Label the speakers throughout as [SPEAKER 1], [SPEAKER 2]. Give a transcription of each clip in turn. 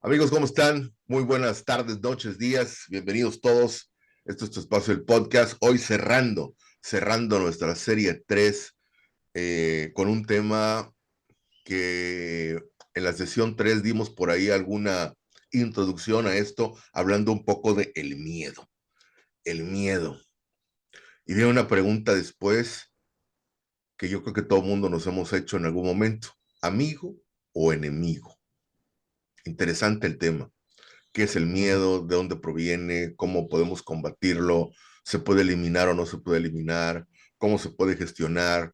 [SPEAKER 1] Amigos, ¿cómo están? Muy buenas tardes, noches, días. Bienvenidos todos. Esto es tu espacio, el podcast. Hoy cerrando nuestra serie 3 con un tema que en la sesión 3 dimos por ahí alguna introducción a esto, hablando un poco de el miedo. El miedo. Y viene una pregunta después que yo creo que todo el mundo nos hemos hecho en algún momento. ¿Amigo o enemigo? Interesante el tema. ¿Qué es el
[SPEAKER 2] Ujú.
[SPEAKER 1] miedo? ¿De dónde proviene? ¿Cómo podemos combatirlo? ¿Se puede eliminar o no se puede eliminar? ¿Cómo se puede gestionar?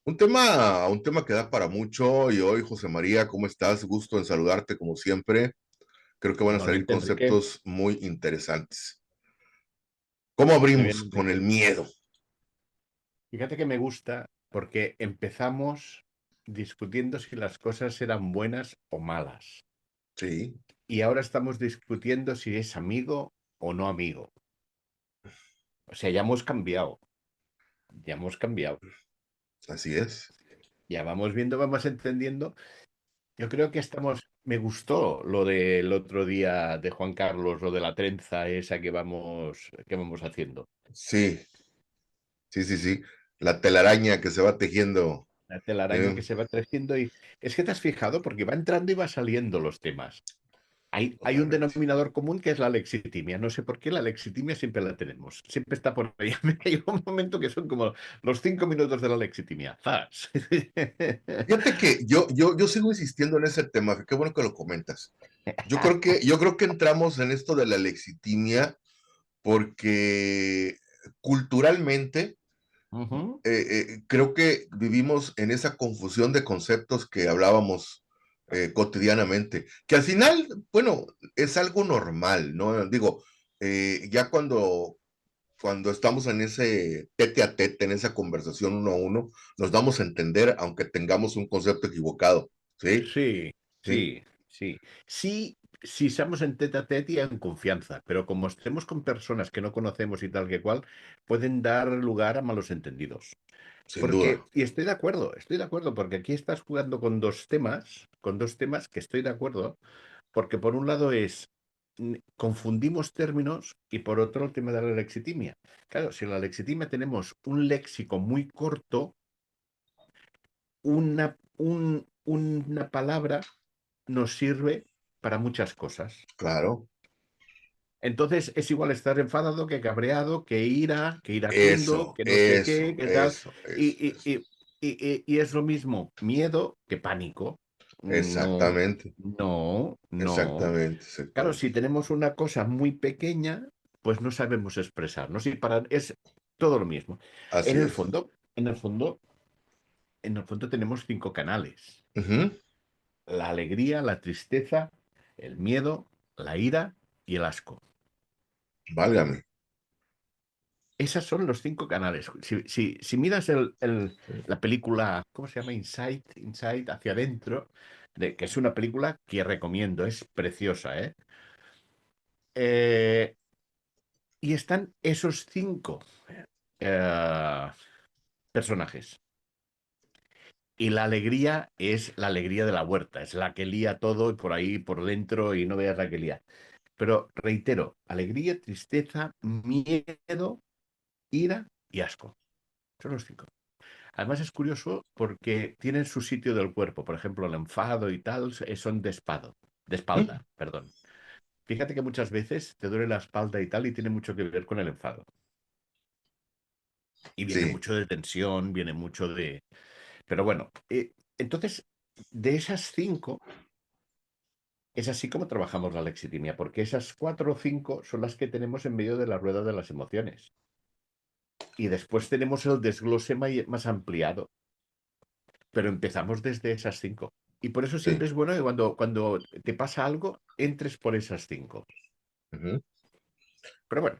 [SPEAKER 1] Un tema que da para mucho. Y hoy, José María, ¿cómo estás? Gusto en saludarte como siempre. Creo que van a salir
[SPEAKER 2] Igualmente, Enrique,
[SPEAKER 1] conceptos muy interesantes. ¿Cómo
[SPEAKER 2] muy
[SPEAKER 1] abrimos
[SPEAKER 2] bien,
[SPEAKER 1] con el
[SPEAKER 2] Enrique.
[SPEAKER 1] miedo?
[SPEAKER 2] Fíjate que me gusta porque empezamos discutiendo si las cosas eran buenas o malas.
[SPEAKER 1] Sí,
[SPEAKER 2] Y ahora estamos discutiendo si es amigo o no amigo. O sea, ya hemos cambiado, ya hemos cambiado.
[SPEAKER 1] así es.
[SPEAKER 2] Ya vamos viendo, vamos entendiendo. Yo creo que estamos... Me gustó lo del otro día de Juan Carlos, lo de la trenza esa que vamos haciendo.
[SPEAKER 1] Sí, sí, sí, sí. La telaraña que se va tejiendo.
[SPEAKER 2] La telaraña que se va tejiendo y es que te has fijado porque va entrando y va saliendo los temas. Hay un
[SPEAKER 1] Totalmente.
[SPEAKER 2] denominador común que es la lexitimia. No sé por qué la lexitimia siempre la tenemos. Siempre está por ahí. Hay un momento que son como los 5 minutos de la lexitimia. ¡Zas!
[SPEAKER 1] Fíjate que yo sigo insistiendo en ese tema, qué bueno que lo comentas. Yo creo que entramos en esto de la lexitimia porque culturalmente
[SPEAKER 2] Ujú.
[SPEAKER 1] creo que vivimos en esa confusión de conceptos que hablábamos cotidianamente, que al final, bueno, es algo normal, ¿no? Digo, ya cuando estamos en ese tete a tete, en esa conversación uno a uno, nos damos a entender aunque tengamos un concepto equivocado, ¿sí?
[SPEAKER 2] Sí,
[SPEAKER 1] Sí,
[SPEAKER 2] sí, sí. Sí, si estamos en tete a tete y en confianza, pero como estemos con personas que no conocemos y tal que cual, pueden dar lugar a malos entendidos.
[SPEAKER 1] sin duda.
[SPEAKER 2] Porque, y estoy de acuerdo, porque aquí estás jugando con dos temas que estoy de acuerdo, porque por un lado es, confundimos términos y por otro el tema de la lexitimia. Claro, si en la lexitimia tenemos un léxico muy corto, una palabra nos sirve para muchas cosas.
[SPEAKER 1] Claro,
[SPEAKER 2] Entonces es igual estar enfadado que cabreado, que iracundo,
[SPEAKER 1] eso,
[SPEAKER 2] que no sé qué,
[SPEAKER 1] eso,
[SPEAKER 2] que tal.
[SPEAKER 1] eso,
[SPEAKER 2] Y,
[SPEAKER 1] eso,
[SPEAKER 2] y-
[SPEAKER 1] eso.
[SPEAKER 2] y- y es lo mismo miedo que pánico. No,
[SPEAKER 1] Exactamente,
[SPEAKER 2] no, no.
[SPEAKER 1] exactamente,
[SPEAKER 2] Claro, si
[SPEAKER 1] exactamente.
[SPEAKER 2] tenemos una cosa muy pequeña, pues no sabemos expresarnos. Y es todo lo mismo. En
[SPEAKER 1] Así
[SPEAKER 2] el
[SPEAKER 1] es.
[SPEAKER 2] fondo, en el fondo, en el fondo tenemos 5 canales.
[SPEAKER 1] Ujú.
[SPEAKER 2] La alegría, la tristeza, el miedo, la ira y el asco.
[SPEAKER 1] Válgame.
[SPEAKER 2] Esos son los 5 canales. Si miras la película, ¿cómo se llama? Inside, hacia adentro, que es una película que recomiendo, es preciosa, ¿eh? Eh, y están esos 5 eh, personajes. Y la alegría es la alegría de la huerta, es la que lía todo y por ahí, por dentro, y no veas la que lía. Pero reitero, alegría, tristeza, miedo, ira y asco. Son los 5. Además es curioso porque tienen su sitio del cuerpo. Por ejemplo, el enfado y tal son de
[SPEAKER 1] Ujú.
[SPEAKER 2] espalda, perdón. Fíjate que muchas veces te duele la espalda y tal y tiene mucho que ver con el enfado. Y viene
[SPEAKER 1] Sí,
[SPEAKER 2] mucho de tensión, viene mucho de... Pero bueno, entonces, de esas 5, es así como trabajamos la lexitimia, porque esas 4 o 5 son las que tenemos en medio de la rueda de las emociones. Y después tenemos el desglose más ampliado, pero empezamos desde esas 5. Y por eso
[SPEAKER 1] sí.
[SPEAKER 2] siempre es bueno que cuando te pasa algo, entres por esas 5.
[SPEAKER 1] Ujú.
[SPEAKER 2] Pero bueno,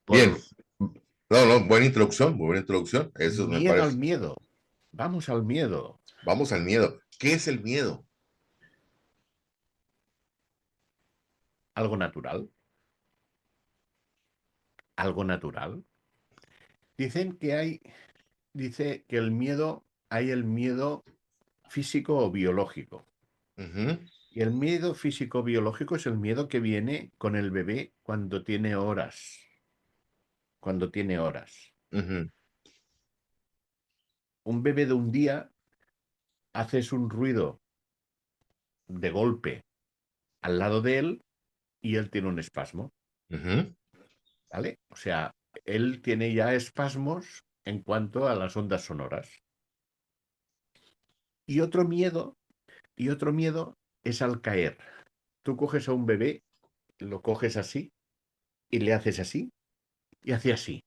[SPEAKER 1] Bien.
[SPEAKER 2] por
[SPEAKER 1] No, no, buena introducción, muy buena introducción. Eso me
[SPEAKER 2] miedo al
[SPEAKER 1] parece.
[SPEAKER 2] miedo. Vamos al miedo.
[SPEAKER 1] Vamos al miedo. ¿Qué es el miedo?
[SPEAKER 2] Algo natural. Algo natural. Dice que hay el miedo físico o biológico.
[SPEAKER 1] Ujú.
[SPEAKER 2] Y el miedo físico-biológico es el miedo que viene con el bebé cuando tiene horas. Cuando tiene horas.
[SPEAKER 1] Ujú,
[SPEAKER 2] Un bebé de un día haces un ruido de golpe al lado de él y él tiene un espasmo,
[SPEAKER 1] ujú,
[SPEAKER 2] ¿vale? O sea, él tiene ya espasmos en cuanto a las ondas sonoras. Y otro miedo, y otro miedo es al caer. Tú coges a un bebé, lo coges así y le haces así y hace así.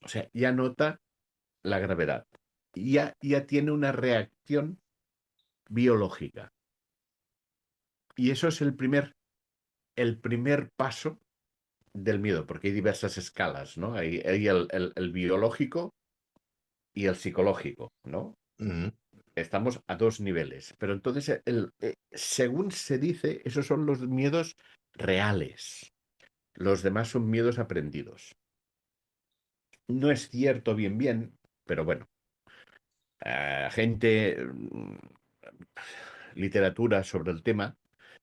[SPEAKER 2] O sea, ya nota la gravedad. Ya tiene una reacción biológica. Y eso es el primer paso del miedo, porque hay diversas escalas, ¿no? Hay el biológico y el psicológico, ¿no?
[SPEAKER 1] ujú.
[SPEAKER 2] Estamos a dos niveles. Pero entonces, según se dice, esos son los miedos reales. Los demás son miedos aprendidos. No es cierto bien, pero bueno, gente, literatura sobre el tema,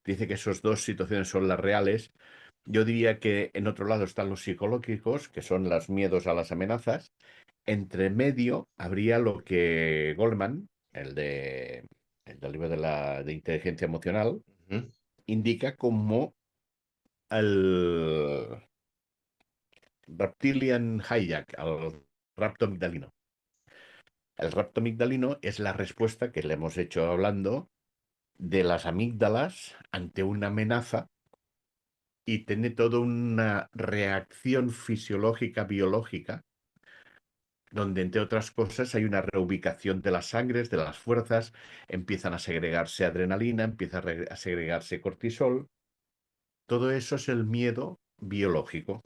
[SPEAKER 2] dice que esas dos situaciones son las reales. Yo diría que en otro lado están los psicológicos, que son los miedos a las amenazas. Entre medio habría lo que Goldman, el del libro de inteligencia emocional,
[SPEAKER 1] Ujú.
[SPEAKER 2] indica como el reptilian hijack, el rapto amigdalino. El rapto amigdalino es la respuesta que le hemos hecho hablando de las amígdalas ante una amenaza y tiene toda una reacción fisiológica, biológica, donde entre otras cosas hay una reubicación de las sangres, de las fuerzas, empiezan a segregarse adrenalina, empieza a segregarse cortisol. Todo eso es el miedo biológico.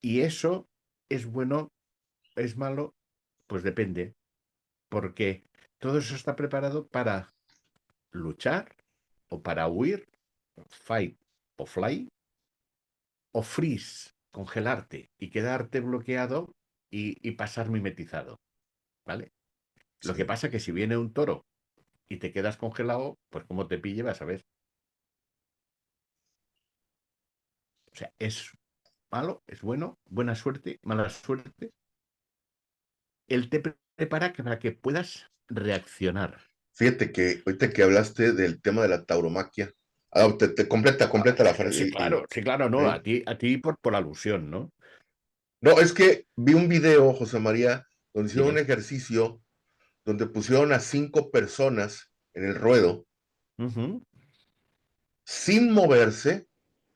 [SPEAKER 2] Y eso es bueno, es malo, pues depende, porque todo eso está preparado para luchar o para huir, fight o fly, o freeze, congelarte y quedarte bloqueado y pasar mimetizado, ¿vale? Lo que
[SPEAKER 1] Sí.
[SPEAKER 2] pasa es que si viene un toro y te quedas congelado, pues como te pille vas a ver. O sea, es malo, es bueno, buena suerte, mala suerte. Él te prepara para que puedas reaccionar.
[SPEAKER 1] Fíjate que ahorita que hablaste del tema de la tauromaquia, completa la frase.
[SPEAKER 2] Sí, claro, no,
[SPEAKER 1] ¿Sí?
[SPEAKER 2] a ti por alusión, ¿no?
[SPEAKER 1] No, es que vi un video, José María, donde hicieron un
[SPEAKER 2] Dime.
[SPEAKER 1] ejercicio donde pusieron a 5 personas en el ruedo
[SPEAKER 2] Ujú.
[SPEAKER 1] sin moverse,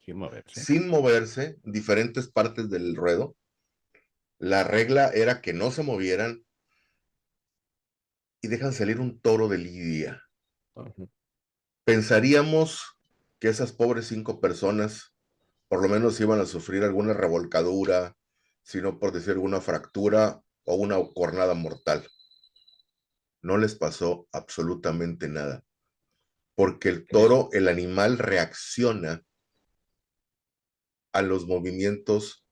[SPEAKER 2] Sin moverse.
[SPEAKER 1] sin moverse, en diferentes partes del ruedo. La regla era que no se movieran y dejan salir un toro de lidia.
[SPEAKER 2] Ujú.
[SPEAKER 1] Pensaríamos que esas pobres 5 personas por lo menos iban a sufrir alguna revolcadura, si no por decir alguna fractura o una cornada mortal. No les pasó absolutamente nada, porque el
[SPEAKER 2] En es-
[SPEAKER 1] toro, el animal, reacciona a los movimientos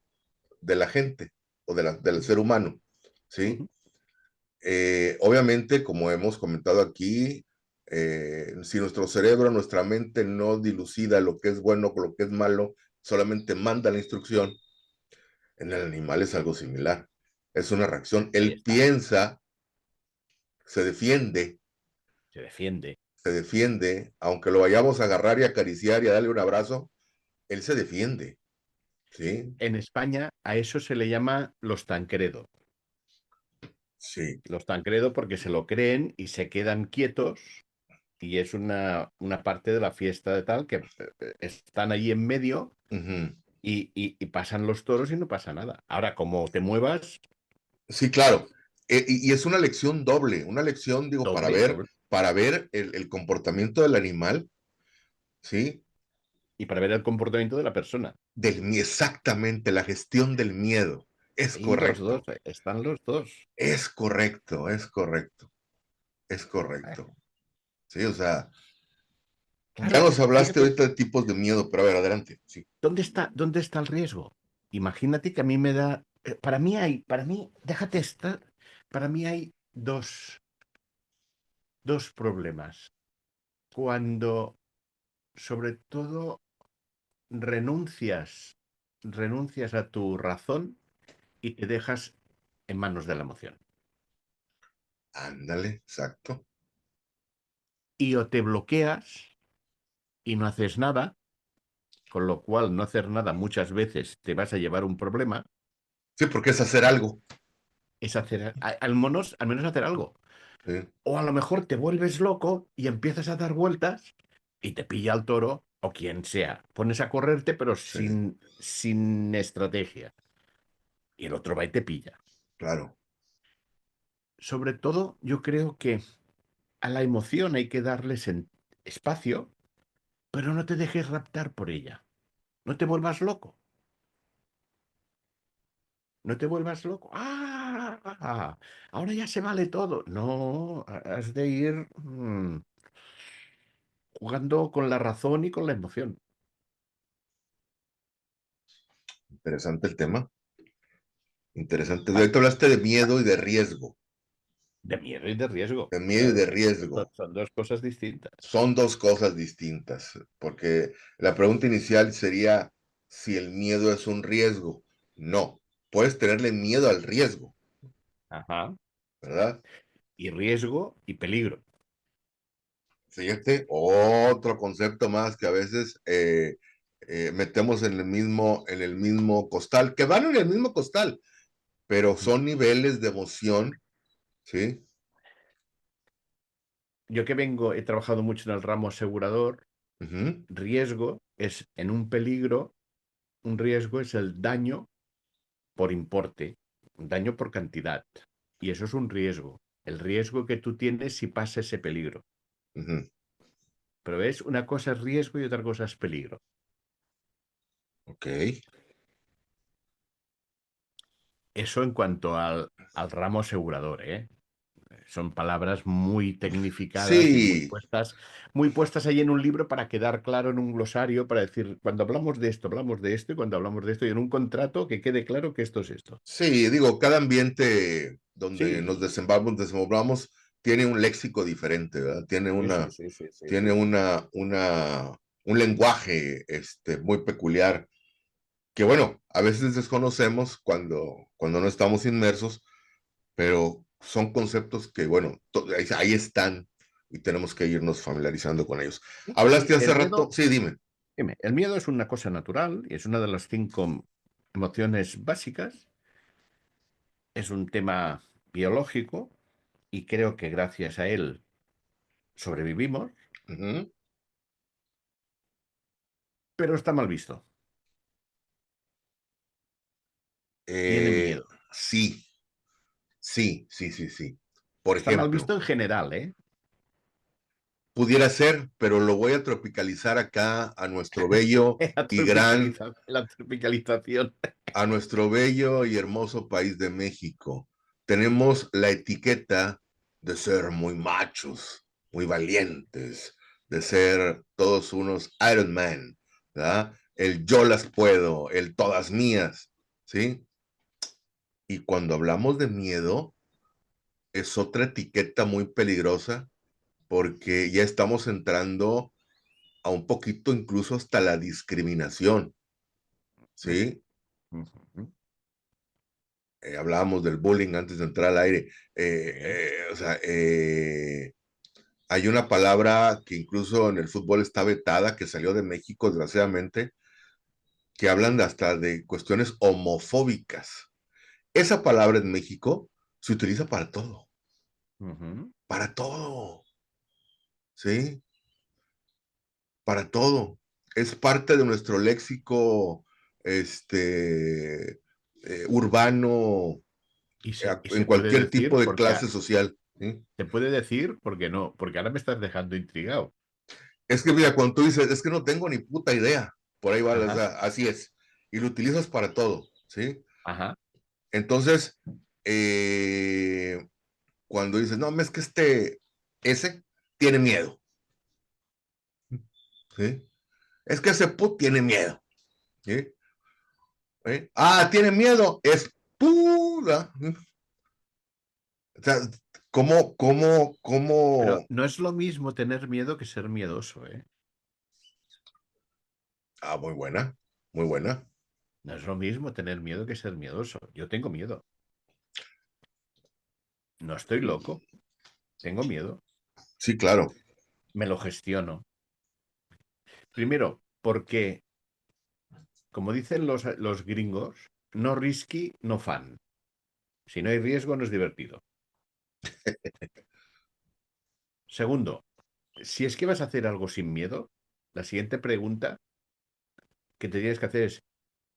[SPEAKER 1] de la gente o del ser humano, ¿sí?
[SPEAKER 2] Ujú.
[SPEAKER 1] Obviamente, como hemos comentado aquí, si nuestro cerebro, nuestra mente no dilucida lo que es bueno con lo que es malo, solamente manda la instrucción, en el animal es algo similar. Es una reacción.
[SPEAKER 2] Ahí
[SPEAKER 1] Él
[SPEAKER 2] está.
[SPEAKER 1] piensa, se defiende,
[SPEAKER 2] Se defiende.
[SPEAKER 1] se defiende, aunque lo vayamos a agarrar y acariciar y a darle un abrazo, él se defiende, ¿sí?
[SPEAKER 2] En España a eso se le llama los Tancredo.
[SPEAKER 1] Sí.
[SPEAKER 2] Los Tancredo porque se lo creen y se quedan quietos y es una parte de la fiesta de tal que están ahí en medio
[SPEAKER 1] Ujú.
[SPEAKER 2] y pasan los toros y no pasa nada. Ahora, como te muevas,
[SPEAKER 1] Sí, claro. Y es una lección doble, una lección, digo, para
[SPEAKER 2] doble,
[SPEAKER 1] ver,
[SPEAKER 2] doble.
[SPEAKER 1] para ver el comportamiento del animal, ¿sí?
[SPEAKER 2] Y para ver el comportamiento de la persona.
[SPEAKER 1] Exactamente, la gestión del miedo. Es
[SPEAKER 2] Ahí los dos,
[SPEAKER 1] correcto,
[SPEAKER 2] están los dos.
[SPEAKER 1] es correcto, es correcto, es
[SPEAKER 2] Eh,
[SPEAKER 1] correcto. Sí, o sea, ya
[SPEAKER 2] Claro,
[SPEAKER 1] nos hablaste
[SPEAKER 2] fíjate,
[SPEAKER 1] ahorita de tipos de miedo, pero a ver, adelante. Sí.
[SPEAKER 2] ¿dónde está el riesgo? Imagínate que a mí me da, para mí, déjate estar, para mí hay dos problemas. Cuando, sobre todo, renuncias, renuncias a tu razón y te dejas en manos de la emoción.
[SPEAKER 1] Ándale, exacto.
[SPEAKER 2] Y o te bloqueas y no haces nada, con lo cual no hacer nada muchas veces te vas a llevar un problema,
[SPEAKER 1] Sí, porque es hacer algo.
[SPEAKER 2] es hacer, al menos hacer algo.
[SPEAKER 1] Sí,
[SPEAKER 2] O a lo mejor te vuelves loco y empiezas a dar vueltas y te pilla el toro o quien sea. Pones a correrte pero
[SPEAKER 1] sí,
[SPEAKER 2] sin estrategia. Y el otro va y te pilla.
[SPEAKER 1] claro.
[SPEAKER 2] Sobre todo, yo creo que a la emoción hay que darles espacio, pero no te dejes raptar por ella. No te vuelvas loco. No te vuelvas loco. ¡Ah! Ahora ya se vale todo. No, has de ir jugando con la razón y con la emoción.
[SPEAKER 1] Interesante el tema. Interesante.
[SPEAKER 2] Pa-
[SPEAKER 1] Ahorita hablaste de miedo y de riesgo.
[SPEAKER 2] De miedo y de riesgo,
[SPEAKER 1] De miedo y
[SPEAKER 2] claro.
[SPEAKER 1] de
[SPEAKER 2] Son,
[SPEAKER 1] riesgo.
[SPEAKER 2] son dos cosas distintas.
[SPEAKER 1] Son dos cosas distintas, porque la pregunta inicial sería si el miedo es un riesgo. No, puedes tenerle miedo al riesgo,
[SPEAKER 2] Ajá.
[SPEAKER 1] ¿verdad?
[SPEAKER 2] Y riesgo y peligro.
[SPEAKER 1] Fíjate, otro concepto más que a veces metemos en el mismo costal, que van en el mismo costal, pero son niveles de emoción, ¿sí?
[SPEAKER 2] Yo que vengo, he trabajado mucho en el ramo asegurador,
[SPEAKER 1] Ujú,
[SPEAKER 2] riesgo es en un peligro, un riesgo es el daño por importe, un daño por cantidad. Y eso es un riesgo. El riesgo que tú tienes si pasa ese peligro.
[SPEAKER 1] ujú.
[SPEAKER 2] Pero ves, una cosa es riesgo y otra cosa es peligro.
[SPEAKER 1] Ok.
[SPEAKER 2] Eso en cuanto al ramo asegurador, ¿eh? Son palabras muy tecnificadas y
[SPEAKER 1] Sí,
[SPEAKER 2] muy puestas ahí en un libro para quedar claro en un glosario, para decir, cuando hablamos de esto, y cuando hablamos de esto, y en un contrato que quede claro que esto es esto.
[SPEAKER 1] sí, digo, cada ambiente donde nos
[SPEAKER 2] Sí,
[SPEAKER 1] desenvolvamos tiene un léxico diferente, ¿verdad?
[SPEAKER 2] sí, sí, sí, sí, sí,
[SPEAKER 1] Tiene
[SPEAKER 2] sí.
[SPEAKER 1] un lenguaje muy peculiar que, bueno, a veces desconocemos cuando no estamos inmersos, pero son conceptos que, bueno, ahí están y tenemos que irnos familiarizando con ellos.
[SPEAKER 2] Sí,
[SPEAKER 1] Hablaste hace
[SPEAKER 2] el
[SPEAKER 1] rato,
[SPEAKER 2] miedo,
[SPEAKER 1] sí, dime.
[SPEAKER 2] dime, el miedo es una cosa natural y es una de las 5 emociones básicas. Es un tema biológico y creo que gracias a él sobrevivimos,
[SPEAKER 1] Ujú.
[SPEAKER 2] pero está mal visto. Tiene
[SPEAKER 1] Eh,
[SPEAKER 2] miedo.
[SPEAKER 1] sí, sí. Por
[SPEAKER 2] Está mal
[SPEAKER 1] ejemplo,
[SPEAKER 2] visto en general, ¿eh?
[SPEAKER 1] pudiera ser, pero lo voy a tropicalizar acá a nuestro bello y gran,
[SPEAKER 2] La tropicalización.
[SPEAKER 1] a nuestro bello y hermoso país de México. Tenemos la etiqueta de ser muy machos, muy valientes, de ser todos unos Iron Man, ¿verdad? El yo las puedo, el todas mías, ¿sí? Y cuando hablamos de miedo, es otra etiqueta muy peligrosa porque ya estamos entrando a un poquito incluso hasta la discriminación, ¿sí? Hablábamos del bullying antes de entrar al aire.
[SPEAKER 2] Sí.
[SPEAKER 1] O sea, hay una palabra que incluso en el fútbol está vetada, que salió de México, desgraciadamente, que hablan hasta de cuestiones homofóbicas. Esa palabra en México se utiliza
[SPEAKER 2] Ujú.
[SPEAKER 1] para todo, ¿sí? Para todo. Es parte de nuestro léxico urbano
[SPEAKER 2] Y
[SPEAKER 1] en
[SPEAKER 2] se puede
[SPEAKER 1] cualquier tipo
[SPEAKER 2] decir
[SPEAKER 1] de clase social. ¿Sí?
[SPEAKER 2] se puede decir porque no, porque ahora me estás dejando intrigado.
[SPEAKER 1] Es que mira, cuando tú dices, es que no tengo ni puta idea, por ahí va, o
[SPEAKER 2] Ajá,
[SPEAKER 1] sea, así es. Y lo utilizas para todo, ¿sí?
[SPEAKER 2] ajá.
[SPEAKER 1] Entonces, eh, cuando dices, no, es que ese tiene miedo, ¿sí? Es que ese put tiene miedo, ¿sí? ¿Eh? Ah, tiene miedo, es puta. O sea,
[SPEAKER 2] Pero
[SPEAKER 1] cómo?
[SPEAKER 2] no es lo mismo tener miedo que ser miedoso, ¿eh?
[SPEAKER 1] Ah, muy buena, muy buena.
[SPEAKER 2] No es lo mismo tener miedo que ser miedoso. Yo tengo miedo. No estoy loco. Tengo miedo.
[SPEAKER 1] Sí, claro.
[SPEAKER 2] Me lo gestiono. Primero, porque, como dicen los gringos, no risky, no fun. Si no hay riesgo, no es divertido. Segundo, si es que vas a hacer algo sin miedo, la siguiente pregunta que te tienes que hacer es,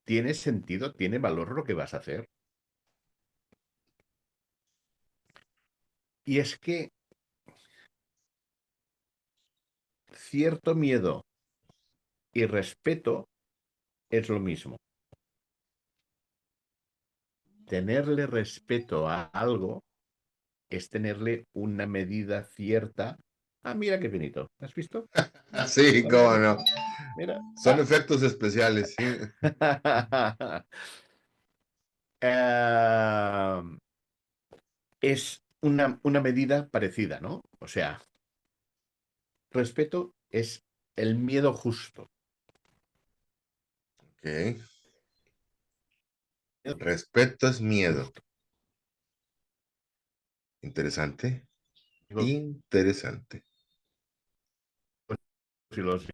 [SPEAKER 2] ¿tiene sentido, tiene valor lo que vas a hacer? Y es que cierto miedo y respeto es lo mismo. Tenerle respeto a algo es tenerle una medida cierta. Ah, mira qué bonito. ¿Has visto?
[SPEAKER 1] Sí, cómo no.
[SPEAKER 2] Mira.
[SPEAKER 1] Son efectos especiales, sí.
[SPEAKER 2] Eh, es una medida parecida, ¿no? O sea, respeto es el miedo justo.
[SPEAKER 1] Ok. Respeto es miedo.
[SPEAKER 2] Justo.
[SPEAKER 1] Interesante.
[SPEAKER 2] Digo,
[SPEAKER 1] Interesante.
[SPEAKER 2] si los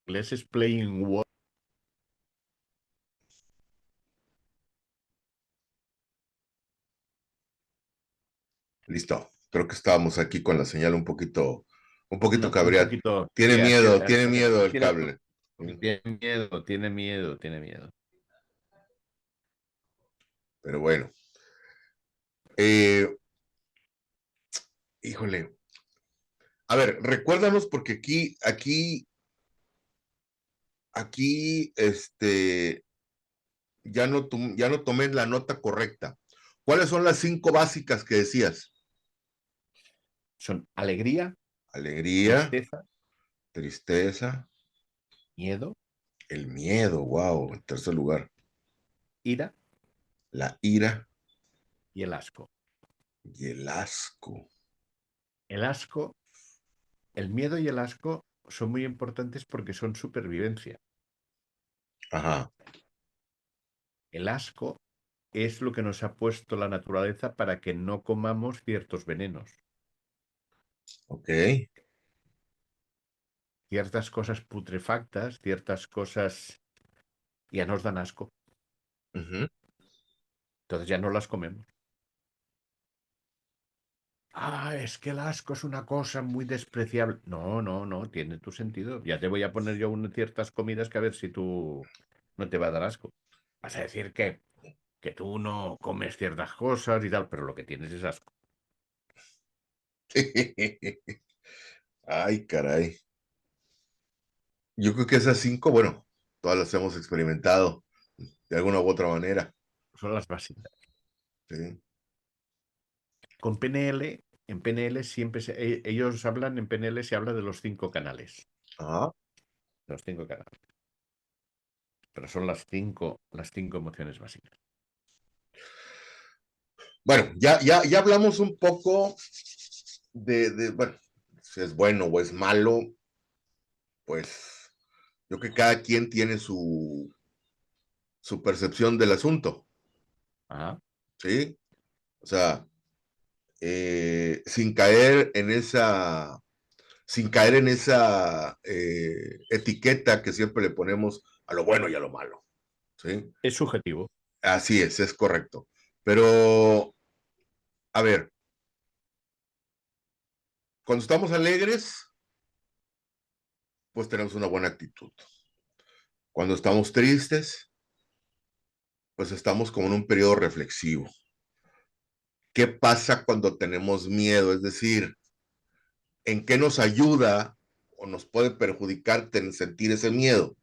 [SPEAKER 2] ingleses playing war.
[SPEAKER 1] Listo. Creo que estábamos aquí con la señal un poquito
[SPEAKER 2] Un
[SPEAKER 1] cabreada.
[SPEAKER 2] poquito, sí,
[SPEAKER 1] Tiene miedo el
[SPEAKER 2] tiene,
[SPEAKER 1] cable.
[SPEAKER 2] tiene miedo, tiene miedo, tiene miedo.
[SPEAKER 1] Pero bueno. Eh, híjole. A ver, recuérdanos porque ya no tomé la nota correcta. ¿Cuáles son las 5 básicas que decías?
[SPEAKER 2] Son alegría,
[SPEAKER 1] Alegría,
[SPEAKER 2] tristeza,
[SPEAKER 1] tristeza,
[SPEAKER 2] miedo,
[SPEAKER 1] el miedo, wow, en tercer lugar,
[SPEAKER 2] ira
[SPEAKER 1] la ira
[SPEAKER 2] y el asco.
[SPEAKER 1] y el asco.
[SPEAKER 2] El asco, el miedo y el asco son muy importantes porque son supervivencia.
[SPEAKER 1] Ajá,
[SPEAKER 2] El asco es lo que nos ha puesto la naturaleza para que no comamos ciertos venenos.
[SPEAKER 1] ok.
[SPEAKER 2] Ciertas cosas putrefactas, ciertas cosas ya nos dan asco.
[SPEAKER 1] Ujú.
[SPEAKER 2] Entonces ya no las comemos. Ah, es que el asco es una cosa muy despreciable. No, no, no, tiene tu sentido. Ya te voy a poner yo ciertas comidas que a ver si tú no te va a dar asco. Vas a decir que tú no comes ciertas cosas y tal, pero lo que tienes es asco.
[SPEAKER 1] Ay, caray. Yo creo que esas 5, bueno, todas las hemos experimentado de alguna u otra manera.
[SPEAKER 2] Son las básicas.
[SPEAKER 1] Sí.
[SPEAKER 2] Con PNL, en PNL siempre ellos hablan, en PNL se habla de los 5 canales.
[SPEAKER 1] Ajá.
[SPEAKER 2] Los 5 canales. Pero son las cinco emociones básicas.
[SPEAKER 1] Bueno, ya hablamos un poco bueno, si es bueno o es malo, pues yo creo que cada quien tiene su percepción del asunto,
[SPEAKER 2] Ajá.
[SPEAKER 1] ¿sí? O sea, sin caer en esa etiqueta que siempre le ponemos a lo bueno y a lo malo, ¿sí?
[SPEAKER 2] Es subjetivo.
[SPEAKER 1] Así es correcto. Pero, a ver, cuando estamos alegres, pues tenemos una buena actitud. Cuando estamos tristes, pues estamos como en un periodo reflexivo. ¿Qué pasa cuando tenemos miedo? Es decir, ¿en qué nos ayuda o nos puede perjudicar sentir ese miedo?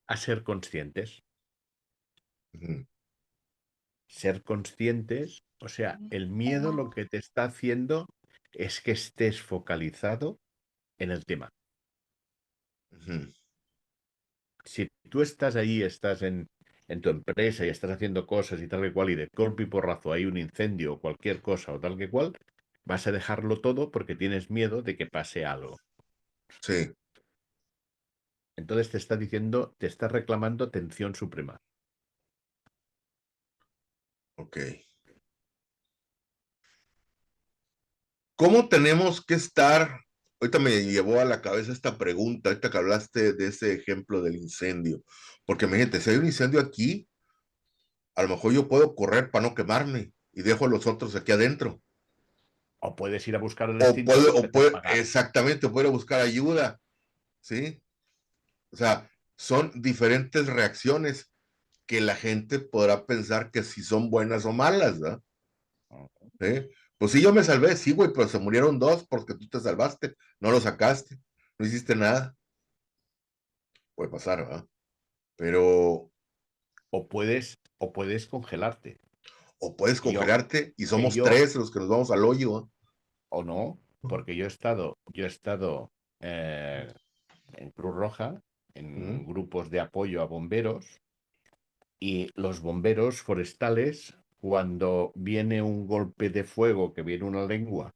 [SPEAKER 2] A ser conscientes.
[SPEAKER 1] Ujú.
[SPEAKER 2] Ser conscientes, o sea, el miedo lo que te está haciendo es que estés focalizado en el tema.
[SPEAKER 1] Ujú.
[SPEAKER 2] Si tú estás ahí, estás en tu empresa y estás haciendo cosas y tal que cual, y de golpe y porrazo hay un incendio o cualquier cosa o tal que cual, vas a dejarlo todo porque tienes miedo de que pase algo.
[SPEAKER 1] Sí,
[SPEAKER 2] Entonces te está diciendo, te está reclamando atención suprema.
[SPEAKER 1] ok. ¿Cómo tenemos que estar? Ahorita me llevó a la cabeza esta pregunta, ahorita que hablaste de ese ejemplo del incendio, porque imagínate, si hay un incendio aquí, a lo mejor yo puedo correr para no quemarme y dejo a los otros aquí adentro.
[SPEAKER 2] O puedes ir a buscar el extintor y
[SPEAKER 1] O
[SPEAKER 2] empezar a
[SPEAKER 1] puede,
[SPEAKER 2] apagar.
[SPEAKER 1] exactamente, puedo buscar ayuda, ¿sí? O sea, son diferentes reacciones que la gente podrá pensar que si son buenas o malas, ¿verdad? ¿Sí? Pues sí, yo me salvé, sí, güey, pero se murieron dos porque tú te salvaste, no lo sacaste, no hiciste nada. Puede pasar, ¿verdad? Pero,
[SPEAKER 2] O puedes congelarte.
[SPEAKER 1] o puedes
[SPEAKER 2] Y yo,
[SPEAKER 1] congelarte y
[SPEAKER 2] que
[SPEAKER 1] somos
[SPEAKER 2] yo,
[SPEAKER 1] tres los que nos vamos al hoyo, ¿verdad?
[SPEAKER 2] o no, porque yo he estado eh, en Cruz Roja,
[SPEAKER 1] Ujú.
[SPEAKER 2] en grupos de apoyo a bomberos, y los bomberos forestales, cuando viene un golpe de fuego, que viene una lengua,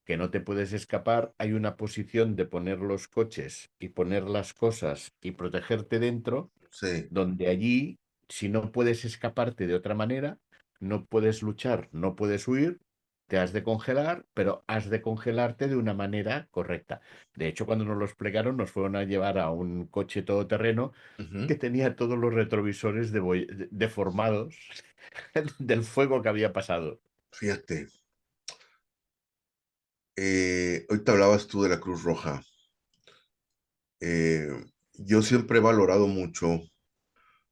[SPEAKER 2] que no te puedes escapar, hay una posición de poner los coches y poner las cosas y protegerte dentro,
[SPEAKER 1] Sí.
[SPEAKER 2] donde allí, si no puedes escaparte de otra manera, no puedes luchar, no puedes huir, te has de congelar, pero has de congelarte de una manera correcta. De hecho, cuando nos los plegaron, nos fueron a llevar a un coche todoterreno
[SPEAKER 1] Ujú.
[SPEAKER 2] que tenía todos los retrovisores deformados del fuego que había pasado.
[SPEAKER 1] Fíjate, ahorita hablabas tú de la Cruz Roja. Eh, yo siempre he valorado mucho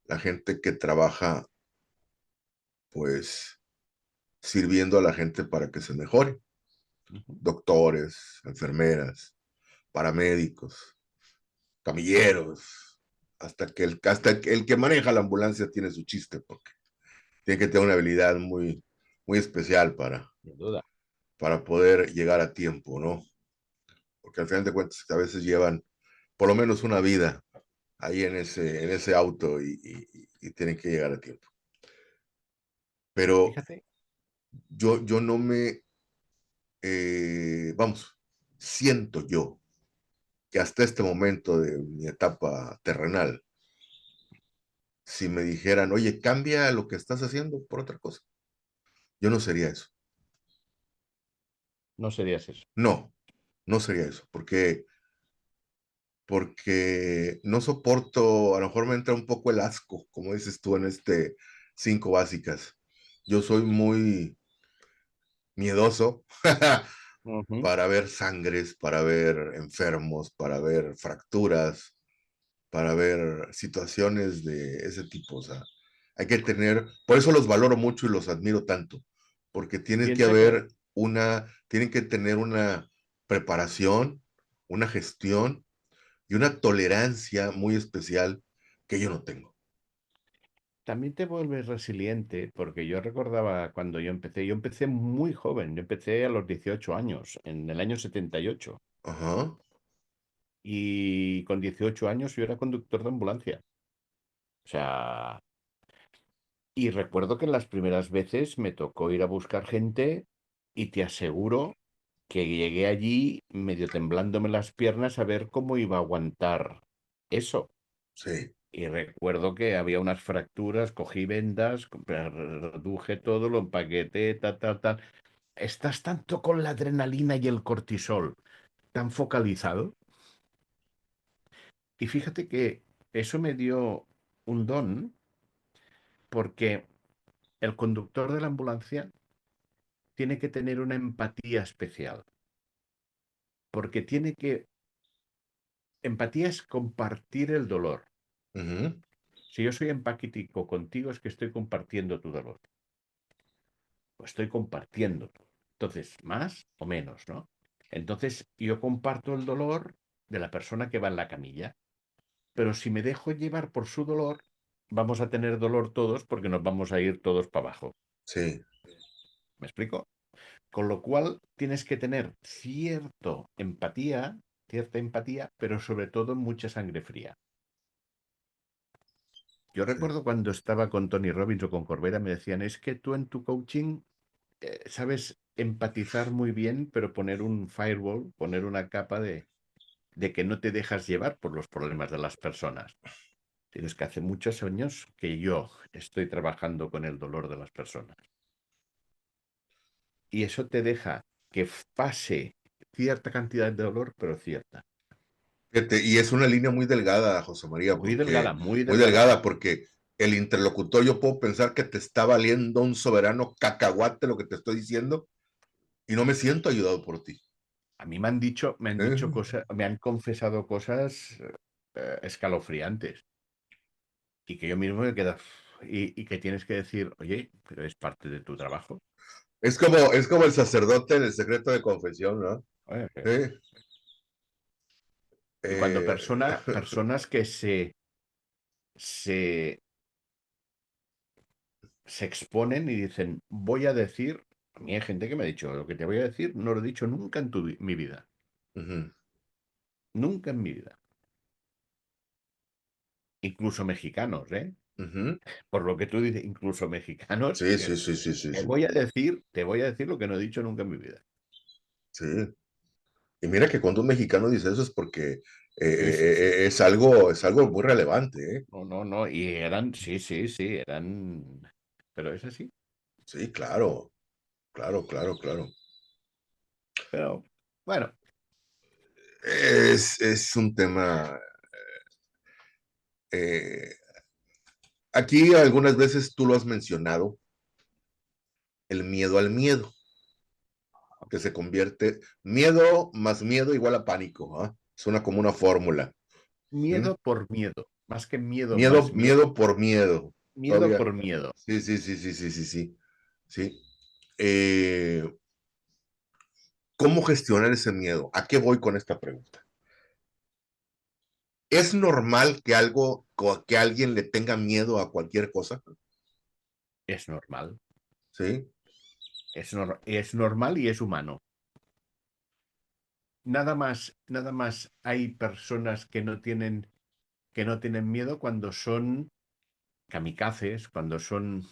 [SPEAKER 1] la gente que trabaja, pues, sirviendo a la gente para que se mejore.
[SPEAKER 2] Ujú.
[SPEAKER 1] Doctores, enfermeras, paramédicos, camilleros, hasta el que maneja la ambulancia tiene su chiste, porque tiene que tener una habilidad muy, muy especial
[SPEAKER 2] Sin duda.
[SPEAKER 1] para poder llegar a tiempo, ¿no? Porque al final de cuentas a veces llevan por lo menos una vida ahí en ese auto y tienen que llegar a tiempo. Pero
[SPEAKER 2] Fíjate,
[SPEAKER 1] yo no vamos, siento yo que hasta este momento de mi etapa terrenal, si me dijeran, oye, cambia lo que estás haciendo por otra cosa, yo no sería eso.
[SPEAKER 2] no serías eso.
[SPEAKER 1] No, no sería eso, porque no soporto, a lo mejor me entra un poco el asco, como dices tú en este cinco básicas. Yo soy muy miedoso
[SPEAKER 2] Ujú.
[SPEAKER 1] para ver sangres, para ver enfermos, para ver fracturas, para ver situaciones de ese tipo. O sea, hay que tener, por eso los valoro mucho y los admiro tanto, porque tiene que
[SPEAKER 2] Piensa que
[SPEAKER 1] haber tienen que tener una preparación, una gestión y una tolerancia muy especial que yo no tengo.
[SPEAKER 2] también te vuelves resiliente, porque yo recordaba cuando yo empecé muy joven, yo empecé a los 18 años, en el año 78,
[SPEAKER 1] Ajá,
[SPEAKER 2] y con 18 años yo era conductor de ambulancia. O sea, y recuerdo que en las primeras veces me tocó ir a buscar gente y te aseguro que llegué allí medio temblándome las piernas a ver cómo iba a aguantar eso.
[SPEAKER 1] sí,
[SPEAKER 2] Y recuerdo que había unas fracturas, cogí vendas, reduje todo, lo empaqueté, tal, tal, tal. Estás tanto con la adrenalina y el cortisol tan focalizado. Y fíjate que eso me dio un don porque el conductor de la ambulancia tiene que tener una empatía especial. Porque tiene que... Empatía es compartir el dolor.
[SPEAKER 1] ujú,
[SPEAKER 2] Si yo soy empático contigo es que estoy compartiendo tu dolor. Pues estoy compartiendo. Entonces, más o menos, ¿no? Entonces, yo comparto el dolor de la persona que va en la camilla, pero si me dejo llevar por su dolor, vamos a tener dolor todos porque nos vamos a ir todos para abajo.
[SPEAKER 1] sí.
[SPEAKER 2] ¿Me explico? Con lo cual, tienes que tener cierta empatía, pero sobre todo mucha sangre fría. Yo
[SPEAKER 1] sí.
[SPEAKER 2] recuerdo cuando estaba con Tony Robbins o con Corbera, me decían, es que tú en tu coaching sabes empatizar muy bien, pero poner un firewall, poner una capa de que no te dejas llevar por los problemas de las personas. Tienes que hace muchos años que yo estoy trabajando con el dolor de las personas. Y eso te deja que pase cierta cantidad de dolor, pero cierta.
[SPEAKER 1] Fíjate, y es una línea muy delgada, José María,
[SPEAKER 2] Muy delgada,
[SPEAKER 1] porque
[SPEAKER 2] muy
[SPEAKER 1] muy
[SPEAKER 2] delgada.
[SPEAKER 1] delgada, porque el interlocutor, yo puedo pensar que te está valiendo un soberano cacahuate lo que te estoy diciendo y no me siento ayudado por ti.
[SPEAKER 2] A mí me han dicho
[SPEAKER 1] ¿Eh?
[SPEAKER 2] cosas, me han confesado cosas escalofriantes y que yo mismo me queda y que tienes que decir, oye, pero es parte de tu trabajo.
[SPEAKER 1] Es como el sacerdote en el secreto de confesión, ¿no?
[SPEAKER 2] Oye,
[SPEAKER 1] ¿Eh?
[SPEAKER 2] y cuando
[SPEAKER 1] Eh,
[SPEAKER 2] personas que se, se exponen y dicen, voy a decir, a mí hay gente que me ha dicho, lo que te voy a decir no lo he dicho nunca en mi vida,
[SPEAKER 1] ujú,
[SPEAKER 2] nunca en mi vida. Incluso mexicanos, ¿eh?
[SPEAKER 1] ujú.
[SPEAKER 2] Por lo que tú dices, incluso mexicanos,
[SPEAKER 1] Sí, sí, sí, sí, sí, sí,
[SPEAKER 2] te voy a decir lo que no he dicho nunca en mi vida.
[SPEAKER 1] sí. Y mira que cuando un mexicano dice eso es porque
[SPEAKER 2] Sí, sí, sí.
[SPEAKER 1] es algo muy relevante, ¿eh?
[SPEAKER 2] No, no, no. Y eran, sí, sí, sí, eran. Pero es así.
[SPEAKER 1] Sí, claro, claro, claro, claro.
[SPEAKER 2] Pero bueno,
[SPEAKER 1] Es un tema. eh, Aquí algunas veces tú lo has mencionado, el miedo al miedo, que se convierte, miedo más miedo igual a pánico, ¿ah? Suena como una fórmula. ¿Mm?
[SPEAKER 2] miedo por miedo. Más que miedo
[SPEAKER 1] Miedo,
[SPEAKER 2] más miedo,
[SPEAKER 1] miedo por miedo.
[SPEAKER 2] miedo
[SPEAKER 1] Todavía.
[SPEAKER 2] por miedo.
[SPEAKER 1] Sí, sí, sí, sí, sí, sí, sí. Sí. Eh, ¿Cómo gestionar ese miedo? ¿A qué voy con esta pregunta? ¿Es normal que que alguien le tenga miedo a cualquier cosa?
[SPEAKER 2] Es normal.
[SPEAKER 1] Sí.
[SPEAKER 2] Es normal y es humano. Nada más hay personas que no tienen miedo cuando son kamikazes, cuando son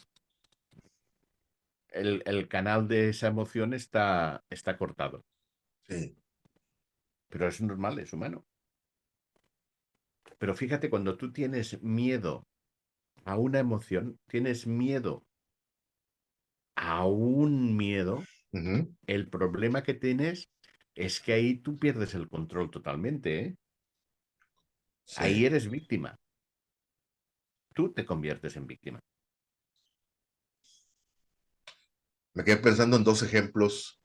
[SPEAKER 2] el canal de esa emoción está cortado.
[SPEAKER 1] Sí.
[SPEAKER 2] Pero es normal, es humano. Pero fíjate, cuando tú tienes miedo a una emoción, tienes miedo a un miedo,
[SPEAKER 1] Ujú,
[SPEAKER 2] el problema que tienes es que ahí tú pierdes el control totalmente, ¿eh? Ahí
[SPEAKER 1] sí.
[SPEAKER 2] eres víctima. Tú te conviertes en víctima.
[SPEAKER 1] Me quedé pensando en dos ejemplos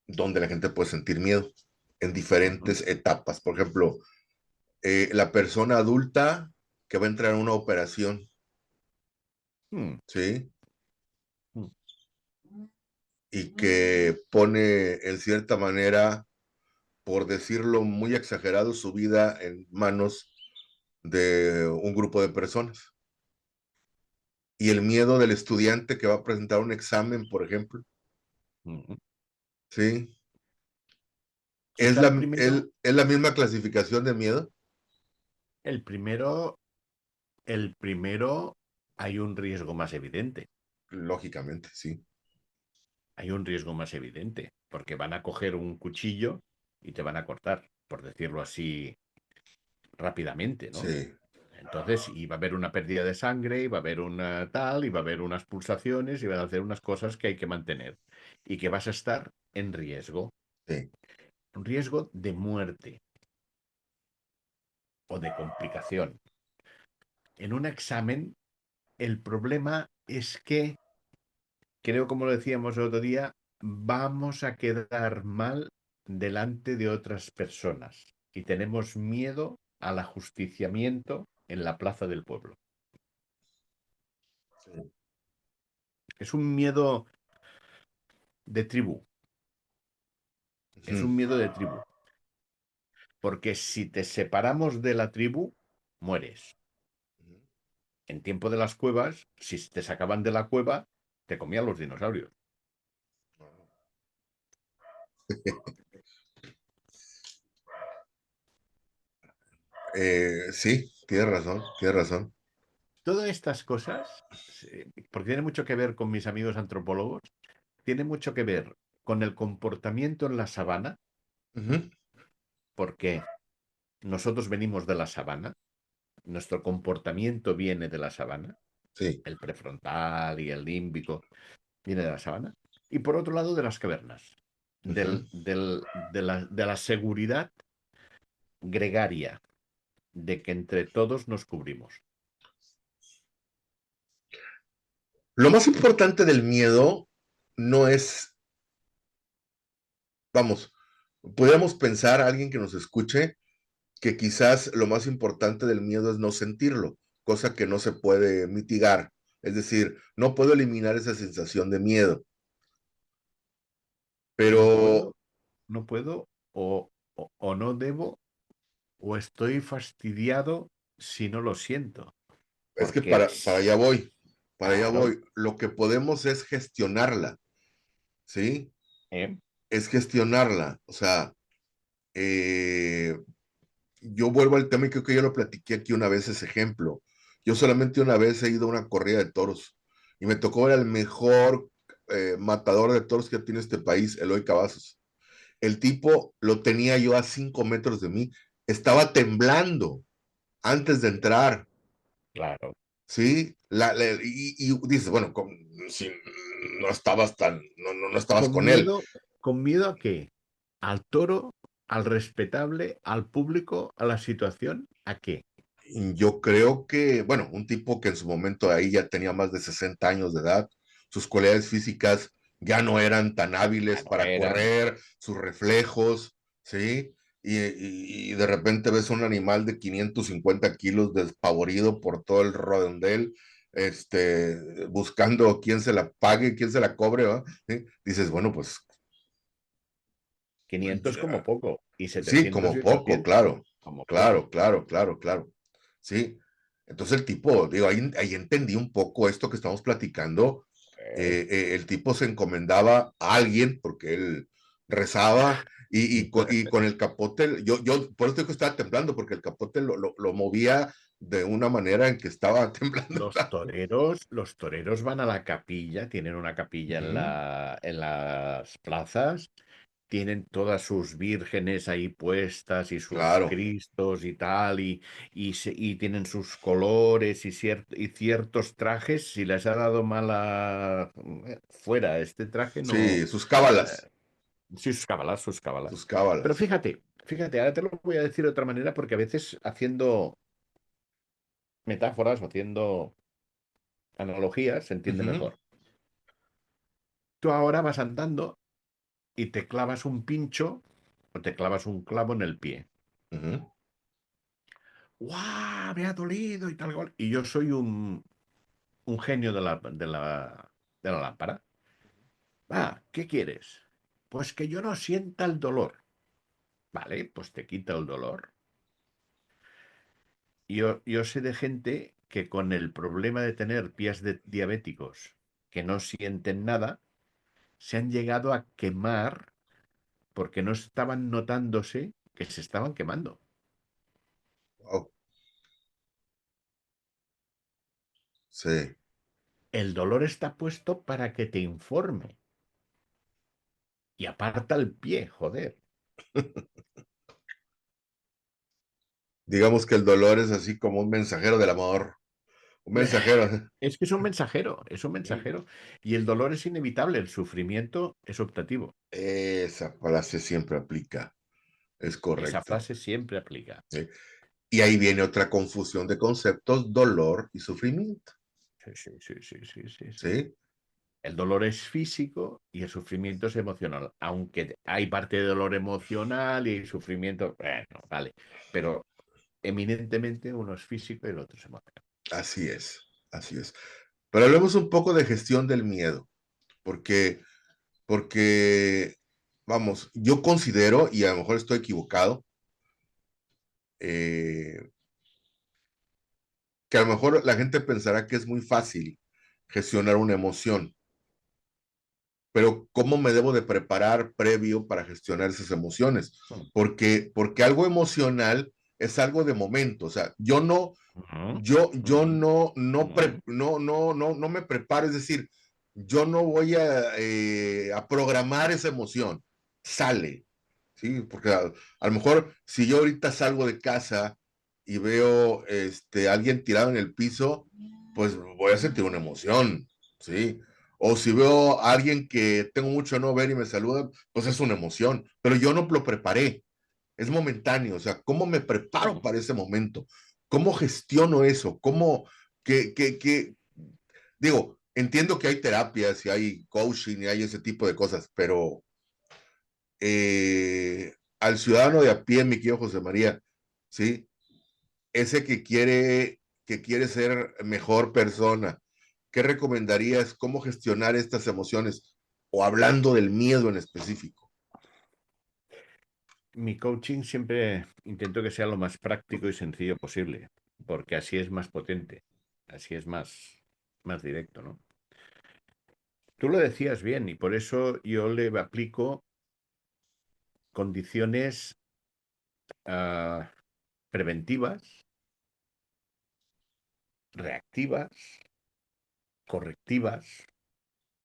[SPEAKER 1] donde la gente puede sentir miedo en
[SPEAKER 2] Ujú.
[SPEAKER 1] diferentes etapas. Por ejemplo, la persona adulta que va a entrar a una operación,
[SPEAKER 2] Mm,
[SPEAKER 1] ¿sí?
[SPEAKER 2] mm,
[SPEAKER 1] Y que pone en cierta manera, por decirlo muy exagerado, su vida en manos de un grupo de personas. Y el miedo del estudiante que va a presentar un examen, por ejemplo,
[SPEAKER 2] mm.
[SPEAKER 1] ¿sí?
[SPEAKER 2] Quizá
[SPEAKER 1] Es la misma clasificación de miedo,
[SPEAKER 2] el primero, el primero hay un riesgo más evidente.
[SPEAKER 1] lógicamente, sí.
[SPEAKER 2] Hay un riesgo más evidente, porque van a coger un cuchillo y te van a cortar, por decirlo así rápidamente, ¿no?
[SPEAKER 1] Sí,
[SPEAKER 2] Entonces, iba a haber una pérdida de sangre, iba a haber una tal, iba a haber unas pulsaciones, iban a hacer unas cosas que hay que mantener y que vas a estar en riesgo,
[SPEAKER 1] sí.
[SPEAKER 2] un riesgo de muerte o de complicación. En un examen, el problema es que, creo como lo decíamos el otro día, vamos a quedar mal delante de otras personas y tenemos miedo al ajusticiamiento en la plaza del pueblo.
[SPEAKER 1] Sí.
[SPEAKER 2] Es un miedo de tribu, es
[SPEAKER 1] Ujú,
[SPEAKER 2] un miedo de tribu. Porque si te separamos de la tribu, mueres.
[SPEAKER 1] ujú.
[SPEAKER 2] En tiempo de las cuevas, si te sacaban de la cueva, te comían los dinosaurios.
[SPEAKER 1] Sí, tienes razón, tienes razón.
[SPEAKER 2] todas estas cosas, porque tiene mucho que ver con mis amigos antropólogos, tiene mucho que ver con el comportamiento en la sabana,
[SPEAKER 1] Ujú.
[SPEAKER 2] porque nosotros venimos de la sabana, nuestro comportamiento viene de la sabana,
[SPEAKER 1] Sí.
[SPEAKER 2] el prefrontal y el límbico viene de la sabana, y por otro lado de las cavernas,
[SPEAKER 1] Ujú.
[SPEAKER 2] de la seguridad gregaria, de que entre todos nos cubrimos.
[SPEAKER 1] Lo más importante del miedo no es, vamos, podríamos pensar a alguien que nos escuche que quizás lo más importante del miedo es no sentirlo, cosa que no se puede mitigar. Es decir, no puedo eliminar esa sensación de miedo,
[SPEAKER 2] No
[SPEAKER 1] pero
[SPEAKER 2] puedo, no puedo o no debo o estoy fastidiado si no lo siento.
[SPEAKER 1] es que
[SPEAKER 2] Porque,
[SPEAKER 1] para allá voy, para allá
[SPEAKER 2] claro,
[SPEAKER 1] voy. Lo que podemos es gestionarla, ¿sí?
[SPEAKER 2] ¿eh?
[SPEAKER 1] Es gestionarla. O sea, eh, yo vuelvo al tema y creo que yo lo platiqué aquí una vez ese ejemplo. Yo solamente una vez he ido a una corrida de toros y me tocó ver al mejor matador de toros que tiene este país, Eloy Cavazos. El tipo lo tenía yo a 5 metros de mí, estaba temblando antes de entrar,
[SPEAKER 2] Claro.
[SPEAKER 1] ¿sí? Y dices, bueno, si no estabas no estabas con él.
[SPEAKER 2] ¿Con miedo a qué? ¿Al toro? ¿Al respetable? ¿Al público? ¿A la situación? ¿A qué?
[SPEAKER 1] Yo creo que, bueno, un tipo que en su momento ahí ya tenía más de 60 años de edad, sus cualidades físicas ya no eran tan
[SPEAKER 2] Ah,
[SPEAKER 1] hábiles
[SPEAKER 2] no
[SPEAKER 1] para
[SPEAKER 2] eran.
[SPEAKER 1] correr, sus reflejos, ¿sí? Y de repente ves un animal de 550 kilos despavorido por todo el redondel, buscando quién se la pague, quién se la cobre, ¿va? ¿Sí? Dices, bueno, pues
[SPEAKER 2] 500 como poco. Y
[SPEAKER 1] sí,
[SPEAKER 2] 700 y
[SPEAKER 1] como poco,
[SPEAKER 2] 800
[SPEAKER 1] claro,
[SPEAKER 2] como poco.
[SPEAKER 1] claro, claro, claro, claro. Sí. Entonces el tipo, digo, ahí entendí un poco esto que estamos platicando. El tipo se encomendaba a alguien porque él rezaba y con el capote, por eso digo que estaba temblando, porque el capote lo movía de una manera en que estaba temblando.
[SPEAKER 2] Los toreros van a la capilla, tienen una capilla
[SPEAKER 1] Ujú.
[SPEAKER 2] en las plazas, tienen todas sus vírgenes ahí puestas y sus
[SPEAKER 1] Claro,
[SPEAKER 2] cristos y tal, y tienen sus colores y ciertos trajes. Si les ha dado mala fuera este traje, no.
[SPEAKER 1] sí, sus cábalas,
[SPEAKER 2] Sí, sus cábalas, sus cábalas.
[SPEAKER 1] sus
[SPEAKER 2] Pero
[SPEAKER 1] cábalas.
[SPEAKER 2] fíjate, ahora te lo voy a decir de otra manera porque a veces haciendo metáforas o haciendo analogías se entiende
[SPEAKER 1] Ujú,
[SPEAKER 2] mejor. Tú ahora vas andando y te clavas un pincho o te clavas un clavo en el pie.
[SPEAKER 1] ujú,
[SPEAKER 2] ¡Guau! Me ha dolido y tal cual. Y yo soy un genio de la lámpara. Ah, ¿qué quieres? Pues que yo no sienta el dolor. Vale, pues te quita el dolor. Yo sé de gente que con el problema de tener pies diabéticos que no sienten nada, se han llegado a quemar porque no estaban notándose que se estaban quemando.
[SPEAKER 1] oh, sí.
[SPEAKER 2] El dolor está puesto para que te informe y aparta el pie, joder.
[SPEAKER 1] Digamos que el dolor es así como un mensajero del amor, un mensajero.
[SPEAKER 2] Es que es un mensajero, es un mensajero. Y el dolor es inevitable, el sufrimiento es optativo.
[SPEAKER 1] Esa frase siempre aplica, es
[SPEAKER 2] Esa
[SPEAKER 1] correcto.
[SPEAKER 2] frase siempre aplica.
[SPEAKER 1] ¿Sí? Y ahí viene otra confusión de conceptos, dolor y sufrimiento.
[SPEAKER 2] Sí, sí, sí, sí, sí, sí, sí.
[SPEAKER 1] ¿Sí?
[SPEAKER 2] El dolor es físico y el sufrimiento es emocional. Aunque hay parte de dolor emocional y sufrimiento, bueno, vale. Pero eminentemente uno es físico y el otro es emocional.
[SPEAKER 1] Así es, así es. Pero hablemos un poco de gestión del miedo, porque, porque, vamos, yo considero, y a lo mejor estoy equivocado, eh, que a lo mejor la gente pensará que es muy fácil gestionar una emoción, pero ¿cómo me debo de preparar previo para gestionar esas emociones?
[SPEAKER 2] Mm.
[SPEAKER 1] Porque algo emocional es algo de momento. O sea, yo no,
[SPEAKER 2] Ujú,
[SPEAKER 1] yo
[SPEAKER 2] ujú,
[SPEAKER 1] no, no,
[SPEAKER 2] ujú.
[SPEAKER 1] no me preparo, es decir, yo no voy a programar esa emoción, sale, ¿sí? Porque a lo mejor si yo ahorita salgo de casa y veo a alguien tirado en el piso, pues voy a sentir una emoción, ¿sí? O si veo a alguien que tengo mucho no ver y me saluda, pues es una emoción, pero yo no lo preparé, es momentáneo, o sea, ¿cómo me preparo para ese momento? ¿Cómo gestiono eso? ¿Cómo, digo, entiendo que hay terapias y hay coaching y hay ese tipo de cosas, pero al ciudadano de a pie, mi querido José María, ¿sí? Ese que quiere ser mejor persona, ¿qué recomendarías? ¿Cómo gestionar estas emociones? O hablando del miedo en específico.
[SPEAKER 2] Mi coaching siempre intento que sea lo más práctico y sencillo posible, porque así es más potente, así es más directo, ¿no? Tú lo decías bien y por eso yo le aplico condiciones ah, preventivas, reactivas, correctivas,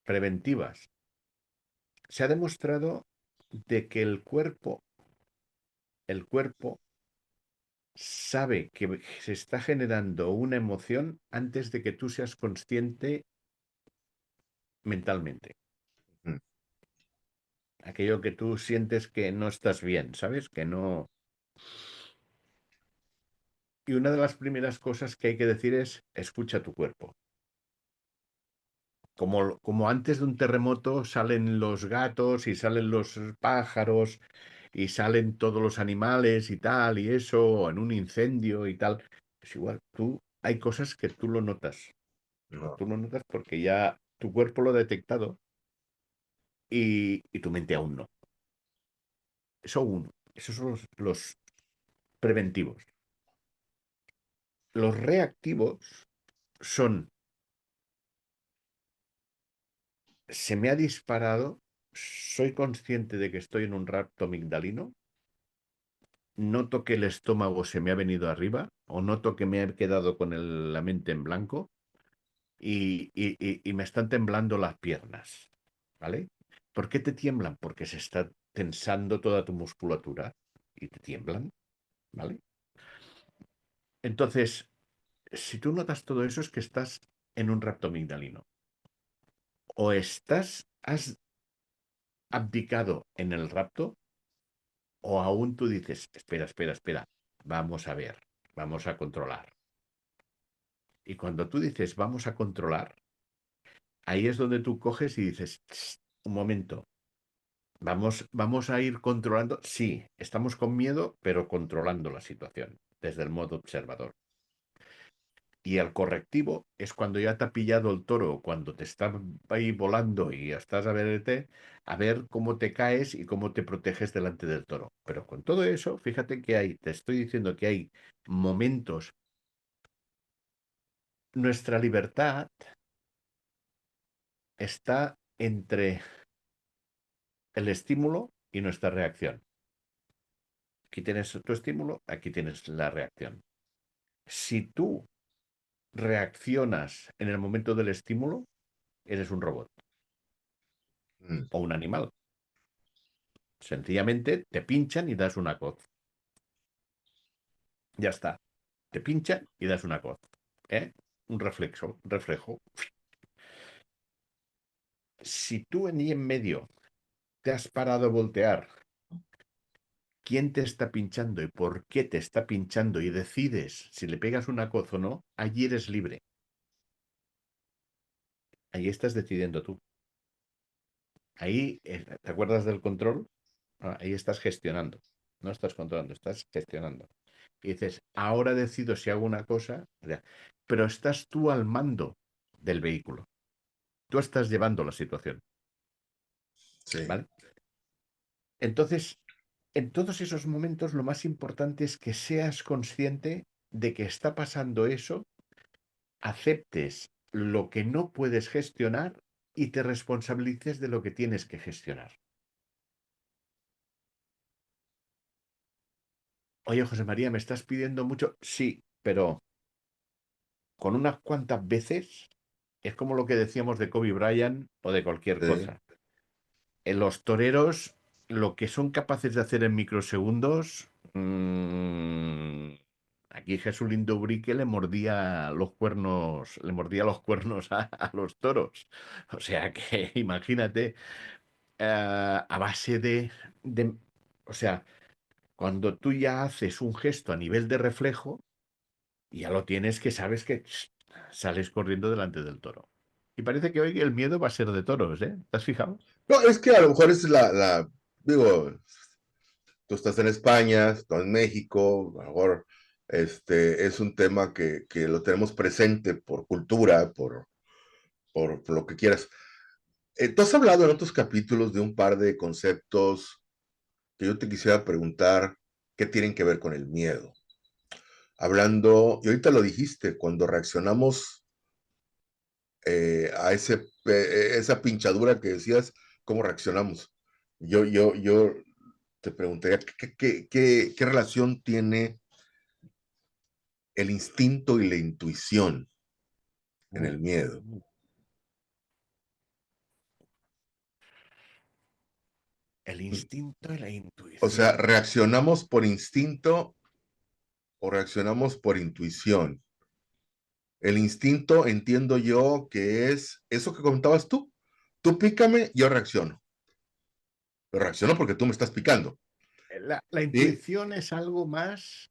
[SPEAKER 2] preventivas. Se ha demostrado de que el cuerpo sabe que se está generando una emoción antes de que tú seas consciente mentalmente.
[SPEAKER 1] Mm.
[SPEAKER 2] Aquello que tú sientes que no estás bien, ¿sabes? Que no. Y una de las primeras cosas que hay que decir es, escucha tu cuerpo. Como antes de un terremoto salen los gatos y salen los pájaros y salen todos los animales y tal, y eso, o en un incendio y tal. Es igual, hay cosas que tú lo notas.
[SPEAKER 1] No,
[SPEAKER 2] Tú lo notas porque ya tu cuerpo lo ha detectado y tu mente aún no. Eso uno. Esos son los preventivos. Los reactivos son, se me ha disparado, soy consciente de que estoy en un rapto amigdalino, noto que el estómago se me ha venido arriba o noto que me he quedado con la mente en blanco y me están temblando las piernas, ¿vale? ¿Por qué te tiemblan? Porque se está tensando toda tu musculatura y te tiemblan, ¿vale? Entonces, si tú notas todo eso es que estás en un rapto amigdalino. O has abdicado en el rapto, o aún tú dices, espera, espera, espera, vamos a ver, vamos a controlar. Y cuando tú dices, vamos a controlar, ahí es donde tú coges y dices, "Tss, un momento, vamos a ir controlando. Sí, estamos con miedo, pero controlando la situación desde el modo observador. Y el correctivo es cuando ya te ha pillado el toro, cuando te está ahí volando y estás a ver cómo te caes y cómo te proteges delante del toro. Pero con todo eso, fíjate que te estoy diciendo que hay momentos. Nuestra libertad está entre el estímulo y nuestra reacción. Aquí tienes tu estímulo, aquí tienes la reacción. Si tú reaccionas en el momento del estímulo, eres un robot
[SPEAKER 1] mm,
[SPEAKER 2] o un animal. Sencillamente te pinchan y das una coz. Ya está. Te pinchan y das una coz. ¿Eh? Un reflejo. Si tú en medio te has parado a voltear quién te está pinchando y por qué te está pinchando y decides si le pegas una coz o no, allí eres libre. Ahí estás decidiendo tú. Ahí, ¿te acuerdas del control? Ahí estás gestionando. No estás controlando, estás gestionando. Y dices, ahora decido si hago una cosa, pero estás tú al mando del vehículo. Tú estás llevando la situación,
[SPEAKER 1] sí.
[SPEAKER 2] ¿vale? Entonces, en todos esos momentos lo más importante es que seas consciente de que está pasando eso, aceptes lo que no puedes gestionar y te responsabilices de lo que tienes que gestionar. Oye, José María, ¿me estás pidiendo mucho? Sí, pero con unas cuantas veces es como lo que decíamos de Kobe Bryant o de cualquier
[SPEAKER 1] Sí.
[SPEAKER 2] cosa. En los toreros, lo que son capaces de hacer en microsegundos, aquí Jesulín Dubrique le mordía los cuernos a los toros. O sea que imagínate, a base o sea, cuando tú ya haces un gesto a nivel de reflejo, ya lo tienes que sabes que sales corriendo delante del toro. Y parece que hoy el miedo va a ser de toros, ¿eh? ¿Te has fijado?
[SPEAKER 1] No, es que a lo mejor es digo, tú estás en España, estás en México, a lo mejor es un tema que lo tenemos presente por cultura, por lo que quieras. Tú has hablado en otros capítulos de un par de conceptos que yo te quisiera preguntar qué tienen que ver con el miedo. Hablando, y ahorita lo dijiste, cuando reaccionamos a esa pinchadura que decías, ¿cómo reaccionamos? Yo te preguntaría, ¿qué relación tiene el instinto y la intuición en
[SPEAKER 2] Uh,
[SPEAKER 1] el miedo?
[SPEAKER 2] uh. El instinto y la
[SPEAKER 1] O sea,
[SPEAKER 2] intuición.
[SPEAKER 1] ¿reaccionamos por instinto o reaccionamos por intuición? El instinto entiendo yo que es eso que comentabas tú. Tú pícame, yo reacciono. Pero reacciono porque tú me estás picando.
[SPEAKER 2] La
[SPEAKER 1] ¿Sí?
[SPEAKER 2] intuición es algo más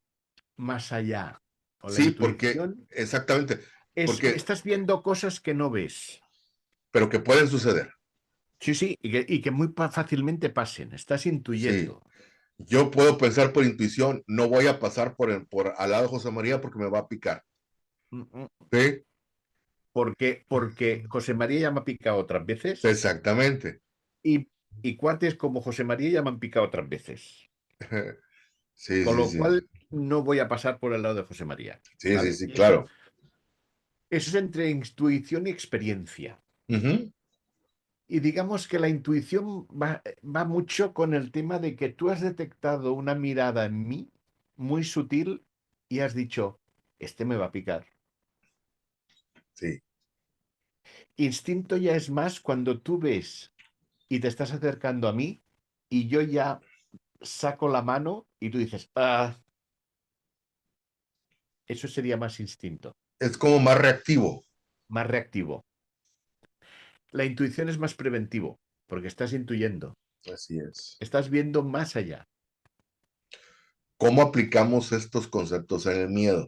[SPEAKER 2] allá. O la
[SPEAKER 1] Sí, porque,
[SPEAKER 2] intuición
[SPEAKER 1] exactamente, porque,
[SPEAKER 2] estás viendo cosas que no ves.
[SPEAKER 1] pero que pueden suceder.
[SPEAKER 2] Sí, sí, y que muy fácilmente pasen. Estás
[SPEAKER 1] Sí.
[SPEAKER 2] intuyendo.
[SPEAKER 1] Yo puedo pensar por intuición, no voy a pasar por al lado de José María porque me va a picar.
[SPEAKER 2] Mm, mm.
[SPEAKER 1] ¿Sí?
[SPEAKER 2] Porque José María ya me ha picado otras veces
[SPEAKER 1] Exactamente.
[SPEAKER 2] y, y cuates como José María ya me han picado otras veces.
[SPEAKER 1] Sí,
[SPEAKER 2] Con
[SPEAKER 1] sí,
[SPEAKER 2] lo
[SPEAKER 1] sí.
[SPEAKER 2] cual no voy a pasar por el lado de José María.
[SPEAKER 1] Sí, sí,
[SPEAKER 2] ¿Vale?
[SPEAKER 1] sí,
[SPEAKER 2] Y eso,
[SPEAKER 1] claro.
[SPEAKER 2] eso es entre intuición y experiencia.
[SPEAKER 1] Ujú,
[SPEAKER 2] Y digamos que la intuición va mucho con el tema de que tú has detectado una mirada en mí muy sutil y has dicho, este me va a picar.
[SPEAKER 1] sí,
[SPEAKER 2] Instinto ya es más cuando tú ves y te estás acercando a mí y yo ya saco la mano y tú dices, eso sería más instinto,
[SPEAKER 1] es como más reactivo.
[SPEAKER 2] más reactivo. La intuición es más preventivo, porque estás intuyendo,
[SPEAKER 1] Así es.
[SPEAKER 2] estás viendo más allá.
[SPEAKER 1] ¿Cómo aplicamos estos conceptos en el miedo?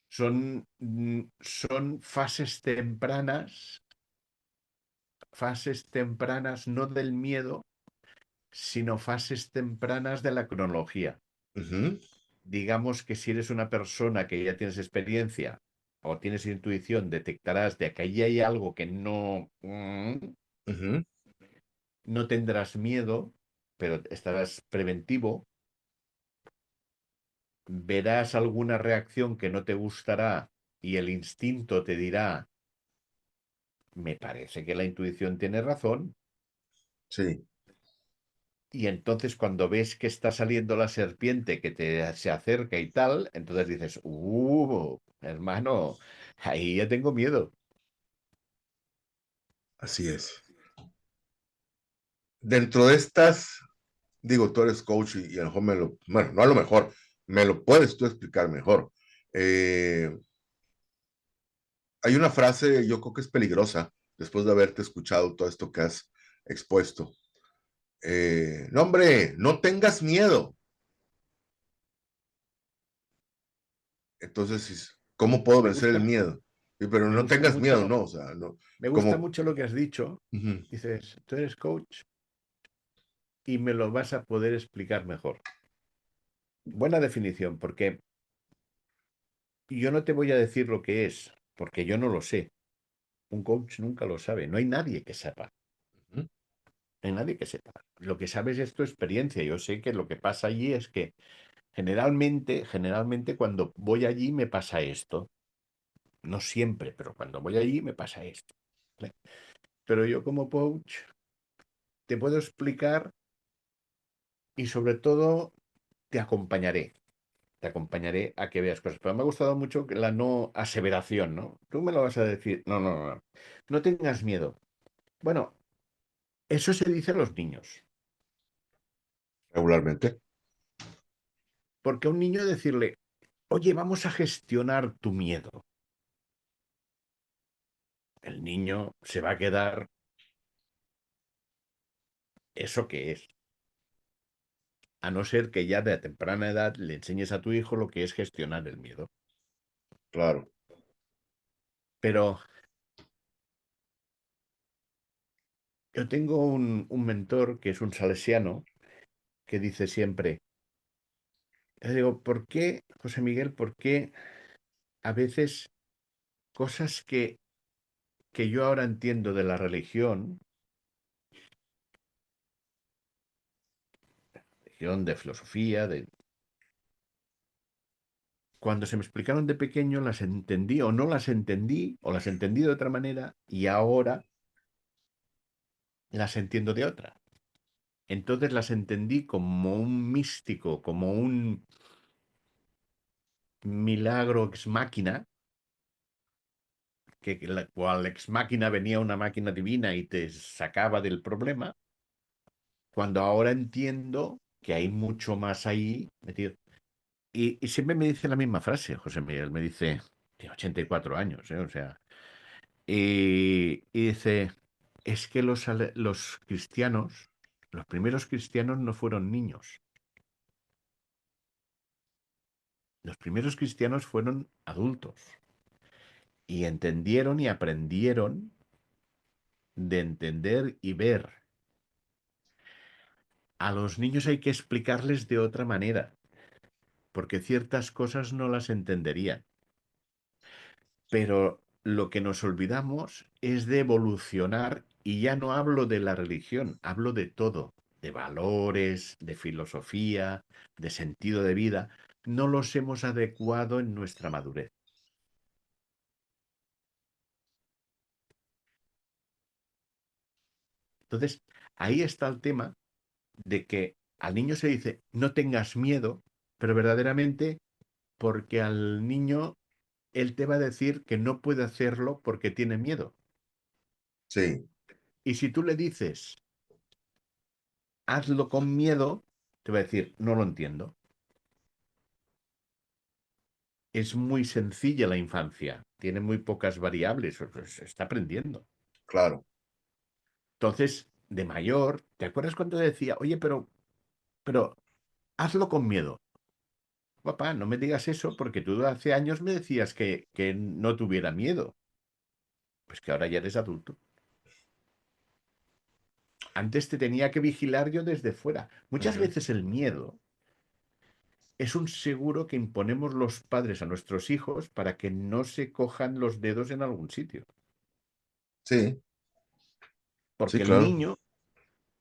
[SPEAKER 2] Son fases tempranas no del miedo, sino fases tempranas de la cronología.
[SPEAKER 1] Ujú,
[SPEAKER 2] Digamos que si eres una persona que ya tienes experiencia o tienes intuición, detectarás de que ahí hay algo que
[SPEAKER 1] ujú.
[SPEAKER 2] no tendrás miedo, pero estarás preventivo, verás alguna reacción que no te gustará y el instinto te dirá, me parece que la intuición tiene razón.
[SPEAKER 1] Sí,
[SPEAKER 2] Y entonces cuando ves que está saliendo la serpiente que se acerca y tal, entonces dices, hermano, ahí ya tengo miedo.
[SPEAKER 1] así es. Dentro de estas, digo, tú eres coach y a lo mejor bueno, no a lo mejor, me lo puedes tú explicar mejor. Eh, Hay una frase, yo creo que es peligrosa, después de haberte escuchado todo esto que has expuesto. No, hombre, no tengas miedo. Entonces, ¿cómo puedo
[SPEAKER 2] Me
[SPEAKER 1] vencer el
[SPEAKER 2] gusta,
[SPEAKER 1] miedo? Sí, pero
[SPEAKER 2] me
[SPEAKER 1] no
[SPEAKER 2] gusta
[SPEAKER 1] tengas miedo,
[SPEAKER 2] mucho,
[SPEAKER 1] no, o sea, no,
[SPEAKER 2] me gusta
[SPEAKER 1] como,
[SPEAKER 2] mucho lo que has dicho.
[SPEAKER 1] ujú,
[SPEAKER 2] Dices, tú eres coach y me lo vas a poder explicar mejor. Buena definición, porque yo no te voy a decir lo que es, porque yo no lo sé. Un coach nunca lo sabe. No hay nadie que sepa.
[SPEAKER 1] ujú,
[SPEAKER 2] No hay nadie que sepa. Lo que sabes es tu experiencia. Yo sé que lo que pasa allí es que generalmente cuando voy allí me pasa esto. No siempre, pero cuando voy allí me pasa esto. ¿Vale? Pero yo como coach te puedo explicar y sobre todo te acompañaré. Te acompañaré a que veas cosas. Pero me ha gustado mucho la no aseveración, ¿no? Tú me lo vas a decir. No, no, no. No tengas miedo. Bueno, eso se dice a los niños.
[SPEAKER 1] Regularmente.
[SPEAKER 2] Porque a un niño decirle, oye, vamos a gestionar tu miedo. El niño se va a quedar, ¿eso qué es? A no ser que ya de temprana edad le enseñes a tu hijo lo que es gestionar el miedo.
[SPEAKER 1] Claro.
[SPEAKER 2] Pero yo tengo un mentor que es un salesiano que dice siempre, yo digo, ¿por qué, José Miguel, por qué a veces cosas que yo ahora entiendo de la religión, de filosofía, cuando se me explicaron de pequeño las entendí o no las entendí o las entendí de otra manera y ahora las entiendo de otra? Entonces las entendí como un místico, como un milagro ex máquina, que la cual ex máquina venía una máquina divina y te sacaba del problema, cuando ahora entiendo que hay mucho más ahí metido. Y siempre me dice la misma frase, José Miguel, me dice, tiene 84 años, o sea, y dice, es que los cristianos, los primeros cristianos no fueron niños, los primeros cristianos fueron adultos y entendieron y aprendieron de entender y ver. A los niños hay que explicarles de otra manera, porque ciertas cosas no las entenderían. Pero lo que nos olvidamos es de evolucionar, y ya no hablo de la religión, hablo de todo, de valores, de filosofía, de sentido de vida. No los hemos adecuado en nuestra madurez. Entonces, ahí está el tema de que al niño se dice, no tengas miedo, pero verdaderamente porque al niño él te va a decir que no puede hacerlo porque tiene miedo.
[SPEAKER 1] Sí,
[SPEAKER 2] Y si tú le dices, hazlo con miedo, te va a decir, no lo entiendo. Es muy sencilla la infancia, tiene muy pocas variables, pues, se está aprendiendo.
[SPEAKER 1] claro.
[SPEAKER 2] Entonces, de mayor, ¿te acuerdas cuando decía, oye, pero hazlo con miedo? Papá, no me digas eso porque tú hace años me decías que no tuviera miedo. Pues que ahora ya eres adulto. Antes te tenía que vigilar yo desde fuera. Muchas
[SPEAKER 1] Ujú.
[SPEAKER 2] veces el miedo es un seguro que imponemos los padres a nuestros hijos para que no se cojan los dedos en algún sitio.
[SPEAKER 1] Sí, sí,
[SPEAKER 2] Porque
[SPEAKER 1] claro.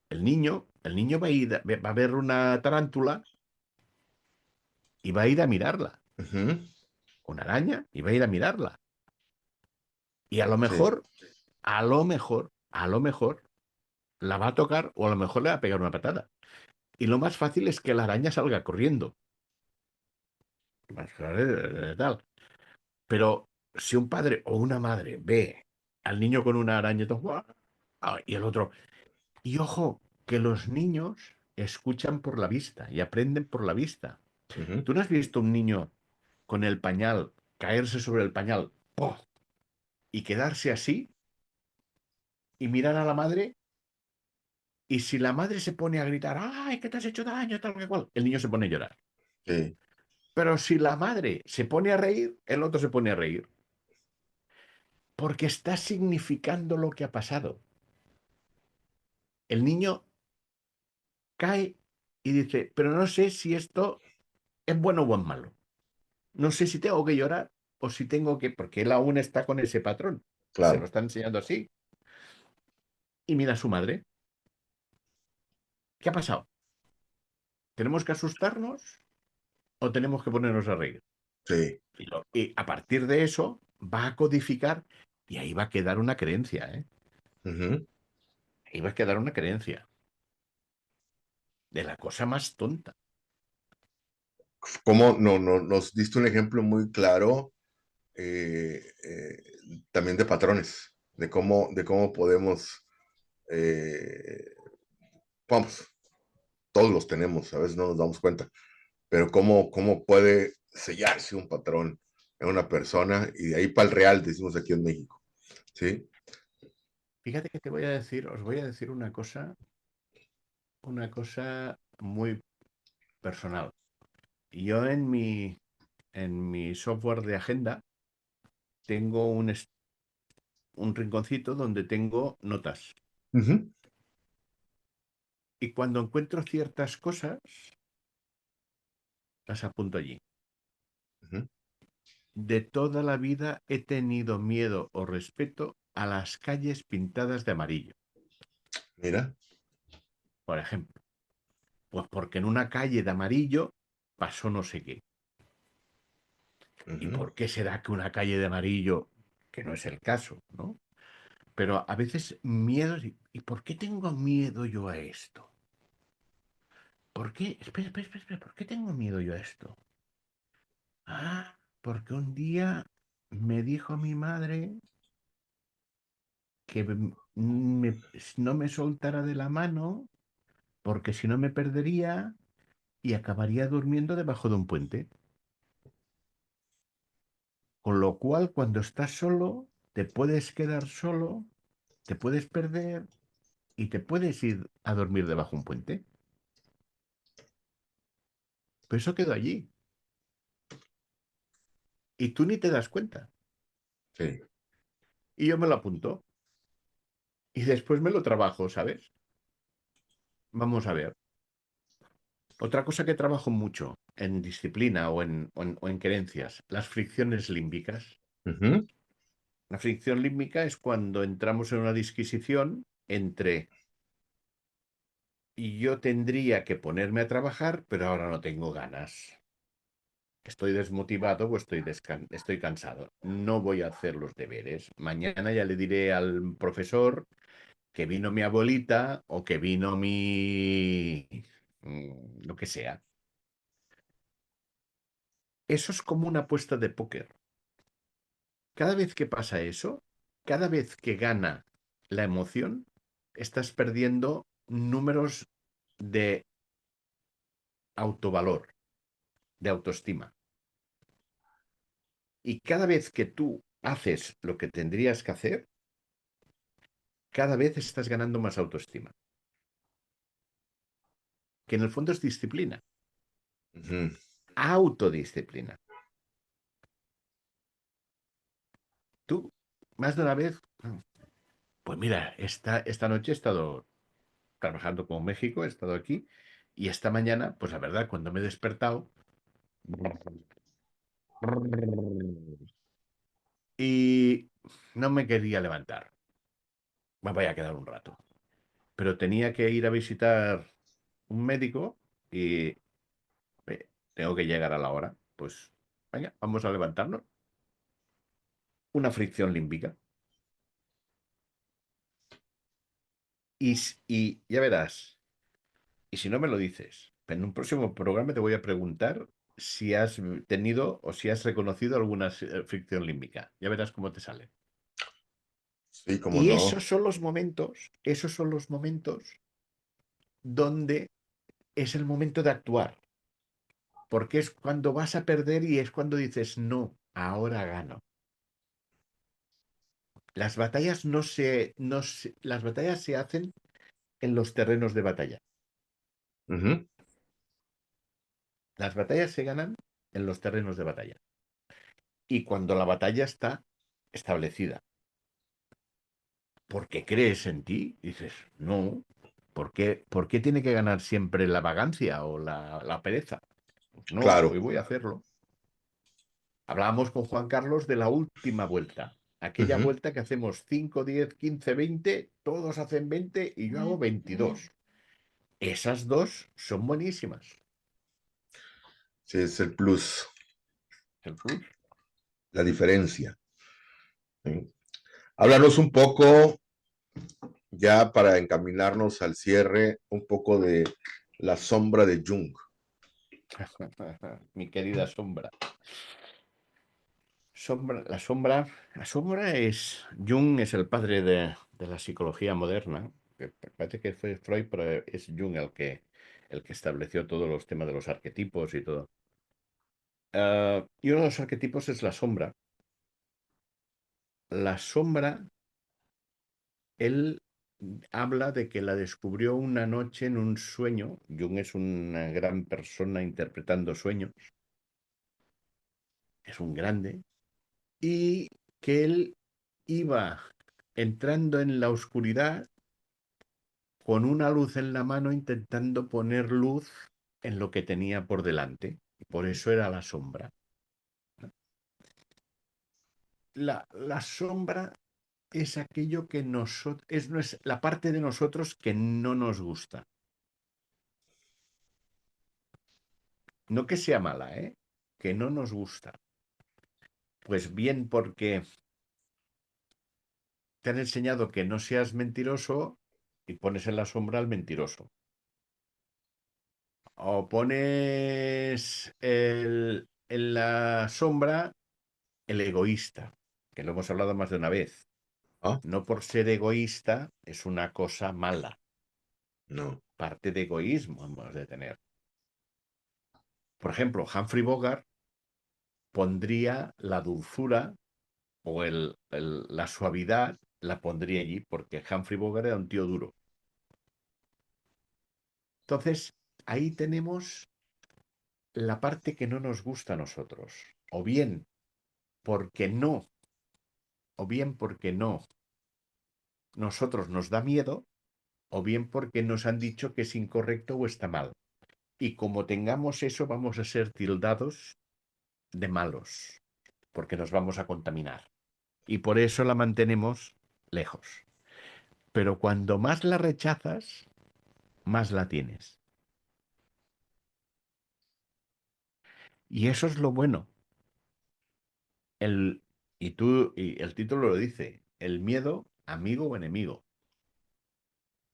[SPEAKER 2] el niño va a ver una tarántula y va a ir a mirarla.
[SPEAKER 1] Ujú.
[SPEAKER 2] Una araña y va a ir a mirarla. Y
[SPEAKER 1] Sí,
[SPEAKER 2] a lo mejor, la va a tocar o a lo mejor le va a pegar una patada. Y lo más fácil es que la araña salga corriendo. Tal. Pero si un padre o una madre ve al niño con una araña ¡guau! Y el otro, y ojo, que los niños escuchan por la vista y aprenden por la vista.
[SPEAKER 1] ujú.
[SPEAKER 2] ¿Tú no has visto un niño con el pañal caerse sobre el pañal ¡pum! Y quedarse así y mirar a la madre? Y si la madre se pone a gritar, ¡ay, que te has hecho daño, tal que cual! El niño se pone a llorar.
[SPEAKER 1] Sí,
[SPEAKER 2] Pero si la madre se pone a reír, el otro se pone a reír. Porque está significando lo que ha pasado. El niño cae y dice, pero no sé si esto es bueno o es malo. No sé si tengo que llorar o si tengo que, porque él aún está con ese patrón y se lo
[SPEAKER 1] claro.
[SPEAKER 2] está enseñando así. Y mira a su madre. ¿Qué ha pasado? ¿Tenemos que asustarnos o tenemos que ponernos a reír?
[SPEAKER 1] Sí.
[SPEAKER 2] Y a partir de eso va a codificar y ahí va a quedar una creencia, ¿eh?
[SPEAKER 1] Ujú.
[SPEAKER 2] Ahí va a quedar una creencia de la cosa más tonta.
[SPEAKER 1] cómo nos diste un ejemplo muy claro eh, eh, también de patrones, de cómo podemos, eh, vamos, todos los tenemos, a veces no nos damos cuenta, pero cómo puede sellarse un patrón en una persona y de ahí para el real, decimos aquí en México, ¿sí?
[SPEAKER 2] Fíjate que te voy a decir, os voy a decir una cosa muy personal. Yo en mi software de agenda tengo un rinconcito donde tengo notas.
[SPEAKER 1] Ujú,
[SPEAKER 2] Y cuando encuentro ciertas cosas, las apunto allí.
[SPEAKER 1] ujú.
[SPEAKER 2] De toda la vida he tenido miedo o respeto a las calles pintadas de amarillo,
[SPEAKER 1] Mira,
[SPEAKER 2] por ejemplo. Pues porque en una calle de amarillo pasó no sé qué. ¿Y
[SPEAKER 1] ujú,
[SPEAKER 2] por qué será que una calle de amarillo, que no es el caso, ¿no? Pero a veces miedo, ¿y por qué tengo miedo yo a esto? ¿Por qué? Espera, ¿por qué tengo miedo yo a esto? Ah, porque un día me dijo mi madre que no me soltara de la mano, porque si no me perdería y acabaría durmiendo debajo de un puente. Con lo cual, cuando estás solo, te puedes quedar solo, te puedes perder y te puedes ir a dormir debajo de un puente. Pero eso quedó allí y tú ni te das cuenta.
[SPEAKER 1] sí.
[SPEAKER 2] Y yo me lo apunto y después me lo trabajo, ¿sabes? Vamos a ver. Otra cosa que trabajo mucho en disciplina o en creencias, las fricciones límbicas.
[SPEAKER 1] Ujú,
[SPEAKER 2] La fricción límbica es cuando entramos en una disquisición entre y yo tendría que ponerme a trabajar, pero ahora no tengo ganas. Estoy desmotivado o estoy cansado. No voy a hacer los deberes. Mañana ya le diré al profesor que vino mi abuelita o que vino lo que sea. Eso es como una apuesta de póker. Cada vez que pasa eso, cada vez que gana la emoción, estás perdiendo números de autovalor, de autoestima. Y cada vez que tú haces lo que tendrías que hacer, cada vez estás ganando más autoestima. Que en el fondo es disciplina,
[SPEAKER 1] ujú.
[SPEAKER 2] autodisciplina. Tú, más de una vez, pues mira, esta noche he estado trabajando con México, he estado aquí, y esta mañana, pues la verdad, cuando me he despertado, y no me quería levantar. Me voy a quedar un rato. Pero tenía que ir a visitar un médico y tengo que llegar a la hora. Pues venga, vamos a levantarnos. Una fricción límbica. Y ya verás. Y si no me lo dices, en un próximo programa te voy a preguntar si has tenido o si has reconocido alguna fricción límbica. Ya verás cómo te sale.
[SPEAKER 1] Sí, cómo
[SPEAKER 2] Y
[SPEAKER 1] no.
[SPEAKER 2] esos son los momentos donde es el momento de actuar, porque es cuando vas a perder y es cuando dices, no, ahora gano. Las batallas se hacen en los terrenos de batalla.
[SPEAKER 1] Ujú,
[SPEAKER 2] Las batallas se ganan en los terrenos de batalla. Y cuando la batalla está establecida, porque crees en ti, dices, no, por qué tiene que ganar siempre la vagancia o la pereza? Pues no,
[SPEAKER 1] claro.
[SPEAKER 2] hoy voy a hacerlo. Hablábamos con Juan Carlos de la última vuelta. Aquella
[SPEAKER 1] Ujú.
[SPEAKER 2] vuelta que hacemos 5, 10, 15, 20, todos hacen 20 y yo hago 22. Esas dos son buenísimas.
[SPEAKER 1] Sí, es el plus,
[SPEAKER 2] El plus.
[SPEAKER 1] la diferencia. ¿Sí? Háblanos un poco, ya para encaminarnos al cierre, un poco de la sombra de Jung.
[SPEAKER 2] Mi querida sombra. La sombra es. Jung es el padre de la psicología moderna. Parece que fue Freud, pero es Jung el que estableció todos los temas de los arquetipos y todo. Y uno de los arquetipos es la sombra. La sombra, él habla de que la descubrió una noche en un sueño. Jung es una gran persona interpretando sueños, es un grande, y que él iba entrando en la oscuridad con una luz en la mano intentando poner luz en lo que tenía por delante. Y por eso era la sombra. La sombra es aquello que nosotros, es la parte de nosotros que no nos gusta. No que sea mala, ¿eh? Que no nos gusta. Pues bien porque te han enseñado que no seas mentiroso y pones en la sombra al mentiroso. O pones en la sombra el egoísta, que lo hemos hablado más de una vez.
[SPEAKER 1] ¿Ah?
[SPEAKER 2] No por ser egoísta es una cosa mala.
[SPEAKER 1] No.
[SPEAKER 2] Parte de egoísmo hemos de tener. Por ejemplo, Humphrey Bogart pondría la dulzura o la suavidad, la pondría allí, porque Humphrey Bogart era un tío duro. Entonces, ahí tenemos la parte que no nos gusta a nosotros. O bien porque no, o bien porque no, nosotros nos da miedo, o bien porque nos han dicho que es incorrecto o está mal. Y como tengamos eso, vamos a ser tildados de malos, porque nos vamos a contaminar. Y por eso la mantenemos lejos. Pero cuando más la rechazas, más la tienes. Y eso es lo bueno. El, y el título lo dice, el miedo, amigo o enemigo.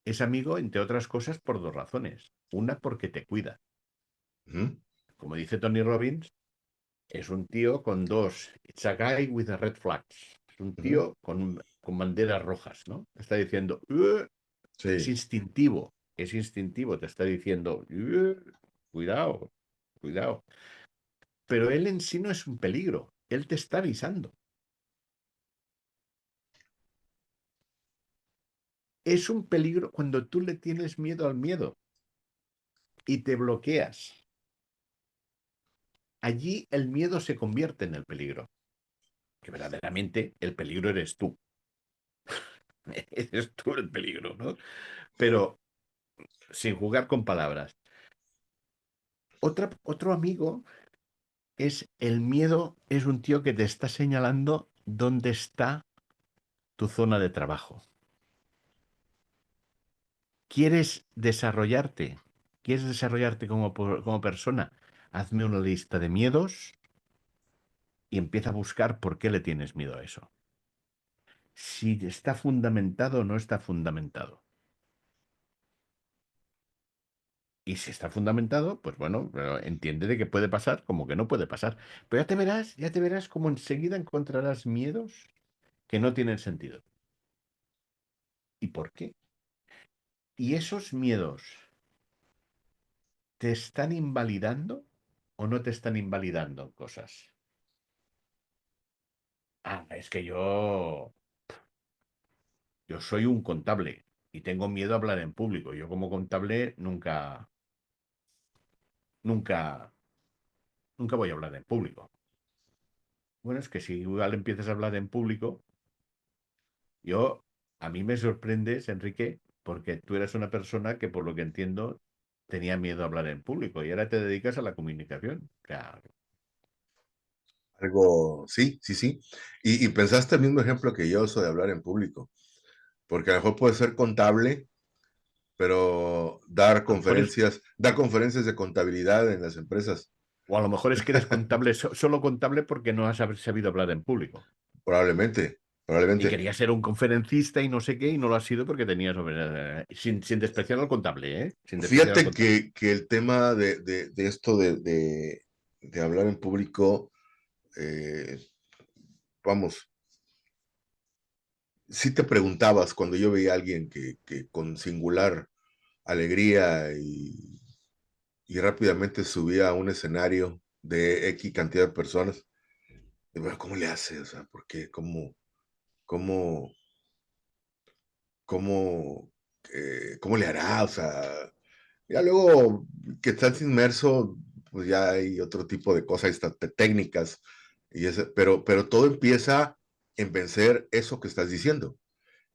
[SPEAKER 2] Es amigo, entre otras cosas, por dos razones. Una, porque te cuida.
[SPEAKER 1] Ujú,
[SPEAKER 2] Como dice Tony Robbins, es un tío con dos. It's a guy with a red flags. Es un
[SPEAKER 1] ujú.
[SPEAKER 2] tío con banderas rojas, ¿no? Está diciendo, es
[SPEAKER 1] Sí.
[SPEAKER 2] instintivo, es instintivo, te está diciendo, cuidado, cuidado. Pero él en sí no es un peligro, él te está avisando. Es un peligro cuando tú le tienes miedo al miedo y te bloqueas. Allí el miedo se convierte en el peligro, que verdaderamente el peligro eres tú. Eres tú el peligro, ¿no? Pero sin jugar con palabras. Otro amigo es el miedo, es un tío que te está señalando dónde está tu zona de trabajo. ¿Quieres desarrollarte? ¿Quieres desarrollarte como persona? Hazme una lista de miedos y empieza a buscar por qué le tienes miedo a eso. Si está fundamentado o no está fundamentado. Y si está fundamentado, pues bueno, pero entiende de que puede pasar como que no puede pasar. Pero ya te verás como enseguida encontrarás miedos que no tienen sentido. ¿Y por qué? Y esos miedos ¿te están invalidando o no te están invalidando cosas? Es que yo soy un contable y tengo miedo a hablar en público. Yo como contable nunca, nunca voy a hablar en público. Bueno, es que si igual empiezas a hablar en público, a mí me sorprendes, Enrique, porque tú eres una persona que por lo que entiendo tenía miedo a hablar en público y ahora te dedicas a la comunicación. O sea,
[SPEAKER 1] Algo, sí, sí, sí. Y pensaste el mismo ejemplo que yo, eso de hablar en público, porque a lo mejor puede ser contable, pero
[SPEAKER 2] a lo mejor es,
[SPEAKER 1] dar conferencias de contabilidad en las empresas,
[SPEAKER 2] o a lo mejor es que eres contable, solo contable porque no has sabido hablar en público.
[SPEAKER 1] probablemente.
[SPEAKER 2] Y
[SPEAKER 1] probablemente.
[SPEAKER 2] quería ser un conferencista y no sé qué, y no lo ha sido porque tenía sin despreciar al contable, ¿eh? Sin despreciar al
[SPEAKER 1] Fíjate
[SPEAKER 2] contable.
[SPEAKER 1] que el tema de esto de hablar en público, eh, vamos, si te preguntabas cuando yo veía a alguien que con singular alegría y rápidamente subía a un escenario de X cantidad de personas, y bueno, ¿cómo le hace? O sea, ¿por qué? ¿Cómo, cómo, cómo le hará? O sea, ya luego que estás inmerso, pues ya hay otro tipo de cosas, estas técnicas, pero todo empieza en vencer eso que estás diciendo,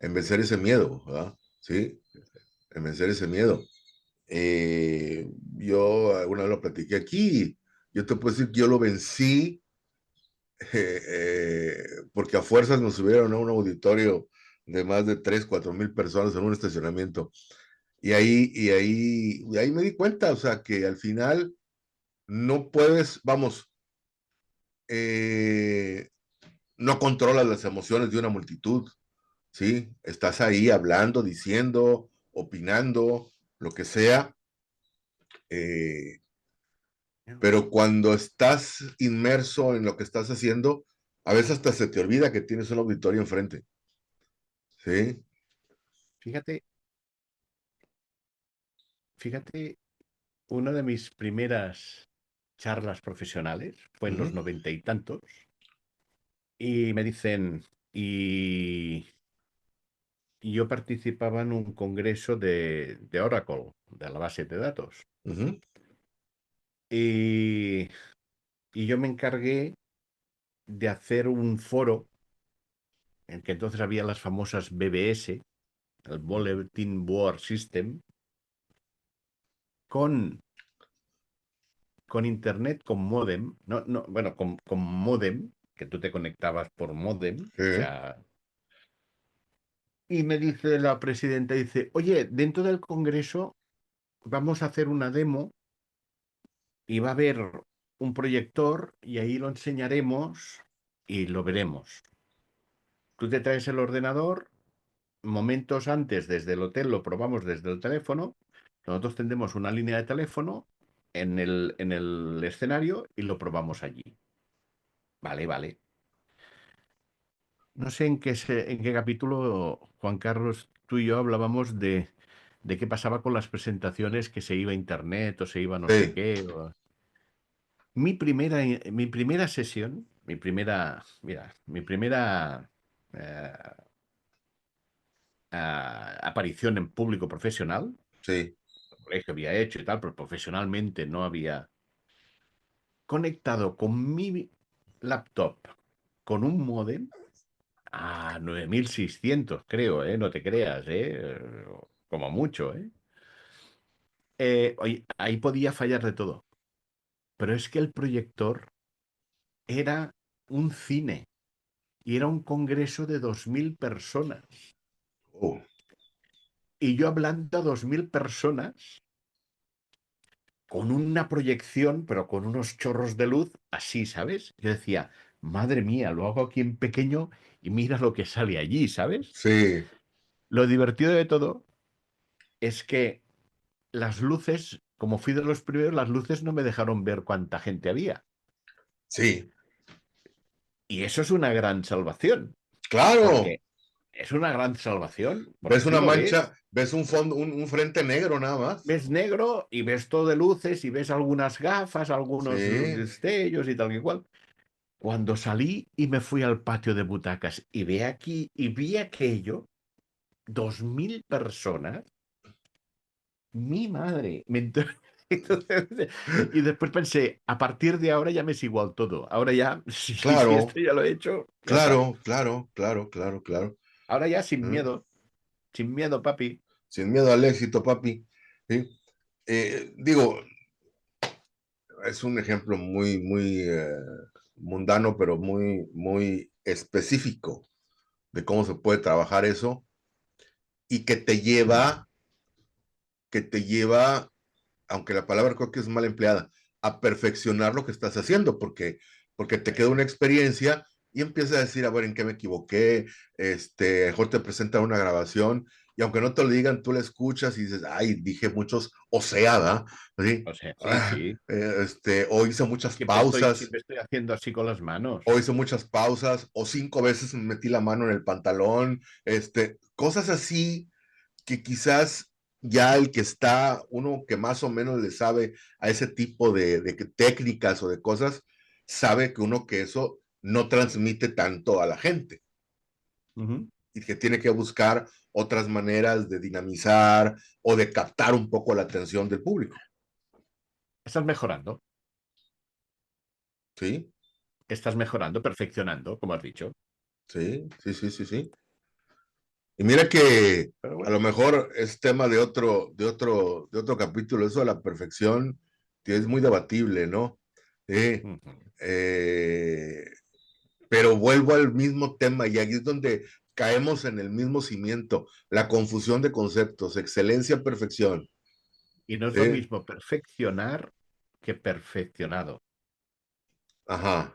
[SPEAKER 1] en vencer ese miedo, ¿verdad? ¿Sí? En vencer ese miedo. Yo alguna vez lo platiqué aquí, yo te puedo decir que yo lo vencí porque a fuerzas nos subieron a un auditorio de más de 3, 4 mil personas en un estacionamiento. Y ahí me di cuenta, o sea, que al final no puedes, vamos, eh, no controlas las emociones de una multitud, ¿sí? Estás ahí hablando, diciendo, opinando, lo que sea, eh, pero cuando estás inmerso en lo que estás haciendo, a veces hasta se te olvida que tienes un auditorio enfrente, ¿sí?
[SPEAKER 2] Fíjate, fíjate, una de mis primeras charlas profesionales fue
[SPEAKER 1] Uh
[SPEAKER 2] en los
[SPEAKER 1] -huh,
[SPEAKER 2] 90 y tantos, y me dicen, y yo participaba en un congreso de Oracle, de la base de datos,
[SPEAKER 1] uh -huh,
[SPEAKER 2] y, y yo me encargué de hacer un foro en que entonces había las famosas BBS, el Bulletin Board System, con, con internet, con modem, no, no, bueno, con modem, que tú te conectabas por modem, o
[SPEAKER 1] sí,
[SPEAKER 2] sea, y me dice la presidenta, dice, oye, dentro del Congreso vamos a hacer una demo y va a haber un proyector y ahí lo enseñaremos y lo veremos. Tú te traes el ordenador, momentos antes desde el hotel lo probamos desde el teléfono, nosotros tendremos una línea de teléfono en el escenario y lo probamos allí. Vale, vale. No sé en qué capítulo, Juan Carlos, tú y yo hablábamos de qué pasaba con las presentaciones, que se iba a internet o se iba no sé
[SPEAKER 1] sí,
[SPEAKER 2] qué. Mi primera sesión, mi primera eh, aparición en público profesional,
[SPEAKER 1] sí,
[SPEAKER 2] el colegio había hecho y tal, pero profesionalmente no había conectado con mi laptop con un módem a 9600, creo, ¿eh? No te creas, ¿eh? Como mucho, ¿eh? Oye, ahí podía fallar de todo, pero es que el proyector era un cine y era un congreso de 2000 personas.
[SPEAKER 1] oh,
[SPEAKER 2] Y yo hablando a 2000 personas con una proyección, pero con unos chorros de luz así, ¿sabes? Yo decía, madre mía, lo hago aquí en pequeño y mira lo que sale allí, ¿sabes?
[SPEAKER 1] sí,
[SPEAKER 2] Lo divertido de todo es que las luces, como fui de los primeros, las luces no me dejaron ver cuánta gente había.
[SPEAKER 1] sí,
[SPEAKER 2] Y eso es una gran salvación,
[SPEAKER 1] claro.
[SPEAKER 2] porque es una gran salvación, porque
[SPEAKER 1] Ves
[SPEAKER 2] tú
[SPEAKER 1] una
[SPEAKER 2] no ves,
[SPEAKER 1] mancha, ves un fondo, un frente negro nada más.
[SPEAKER 2] ves negro y ves todo de luces y ves algunas gafas, algunos
[SPEAKER 1] Sí,
[SPEAKER 2] destellos y tal y cual. Cuando salí y me fui al patio de butacas y ve aquí y vi aquello, 2000 personas, mi madre. Entonces, y después pensé, a partir de ahora ya me es igual todo. Ahora ya, si
[SPEAKER 1] claro,
[SPEAKER 2] esto ya lo he hecho, ya está.
[SPEAKER 1] claro, claro, claro, claro, claro.
[SPEAKER 2] Ahora ya
[SPEAKER 1] ¿Mm?
[SPEAKER 2] sin miedo, papi.
[SPEAKER 1] Sin miedo al éxito, papi. ¿Sí? Digo, es un ejemplo muy mundano, pero muy específico de cómo se puede trabajar eso y que te lleva, aunque la palabra creo que es mal empleada, a perfeccionar lo que estás haciendo, porque te queda una experiencia y empiezas a decir, a ver, ¿en qué me equivoqué? Mejor te presentan una grabación y aunque no te lo digan, tú la escuchas y dices, ay, dije muchos, o sea, ¿verdad? Así,
[SPEAKER 2] O sea, sí, sí.
[SPEAKER 1] o hice muchas pausas,
[SPEAKER 2] Siempre estoy haciendo así con las
[SPEAKER 1] o
[SPEAKER 2] manos.
[SPEAKER 1] hice muchas pausas, o 5 veces me metí la mano en el pantalón, cosas así que quizás ya el que está, uno que más o menos le sabe a ese tipo de técnicas o de cosas, sabe que uno que eso no transmite tanto a la gente
[SPEAKER 2] Ujú.
[SPEAKER 1] y que tiene que buscar otras maneras de dinamizar o de captar un poco la atención del público.
[SPEAKER 2] Estás mejorando,
[SPEAKER 1] Sí,
[SPEAKER 2] perfeccionando, como has dicho.
[SPEAKER 1] sí, sí, sí, sí, sí. Y mira que
[SPEAKER 2] Pero
[SPEAKER 1] a
[SPEAKER 2] bueno.
[SPEAKER 1] lo mejor es tema de otro capítulo, eso de la perfección, que es muy debatible, ¿no? Sí.
[SPEAKER 2] Ujú.
[SPEAKER 1] Eh, pero vuelvo al mismo tema y aquí es donde caemos en el mismo cimiento, la confusión de conceptos, excelencia, perfección.
[SPEAKER 2] Y no es lo
[SPEAKER 1] ¿Sí?
[SPEAKER 2] mismo perfeccionar que perfeccionado.
[SPEAKER 1] Ajá,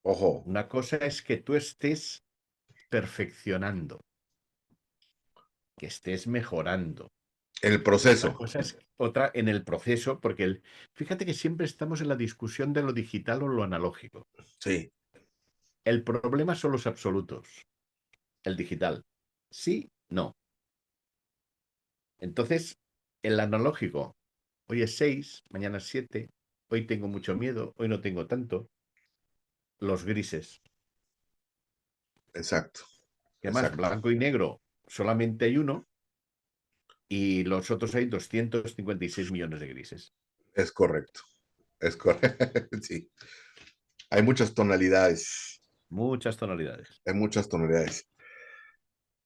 [SPEAKER 1] ojo,
[SPEAKER 2] Una cosa es que tú estés perfeccionando, que estés mejorando.
[SPEAKER 1] en el
[SPEAKER 2] Otra
[SPEAKER 1] proceso,
[SPEAKER 2] cosa es otra en el proceso, porque fíjate que siempre estamos en la discusión de lo digital o lo analógico.
[SPEAKER 1] sí,
[SPEAKER 2] El problema son los absolutos. El digital. Sí, no. Entonces, el analógico. Hoy es 6, mañana es 7, hoy tengo mucho miedo, hoy no tengo tanto. Los grises.
[SPEAKER 1] exacto,
[SPEAKER 2] Que más,
[SPEAKER 1] exacto,
[SPEAKER 2] blanco y negro, solamente hay uno y los otros hay 256 millones de grises.
[SPEAKER 1] es correcto, sí, hay muchas tonalidades,
[SPEAKER 2] Muchas tonalidades.
[SPEAKER 1] hay muchas tonalidades.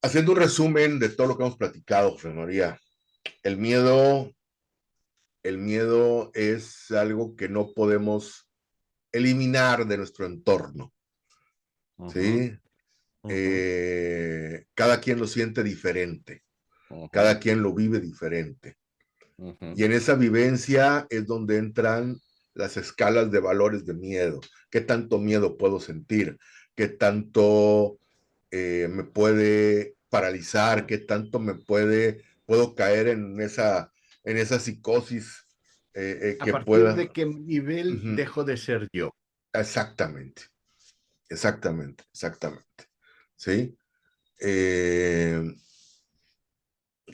[SPEAKER 1] Haciendo un resumen de todo lo que hemos platicado, José María, el miedo, el miedo es algo que no podemos eliminar de nuestro entorno,
[SPEAKER 2] Ujú,
[SPEAKER 1] ¿sí?
[SPEAKER 2] ujú,
[SPEAKER 1] Cada quien lo siente diferente, cada
[SPEAKER 2] ujú,
[SPEAKER 1] quien lo vive diferente.
[SPEAKER 2] ujú.
[SPEAKER 1] Y en esa vivencia es donde entran las escalas de valores de miedo. ¿Qué tanto miedo puedo sentir? ¿Qué tanto me puede paralizar? ¿Qué tanto puedo caer en esa psicosis
[SPEAKER 2] ¿A
[SPEAKER 1] que
[SPEAKER 2] partir
[SPEAKER 1] pueda?
[SPEAKER 2] de qué nivel
[SPEAKER 1] Uh-huh.
[SPEAKER 2] dejo de ser yo?
[SPEAKER 1] Exactamente, exactamente, exactamente. ¿Sí? Eh,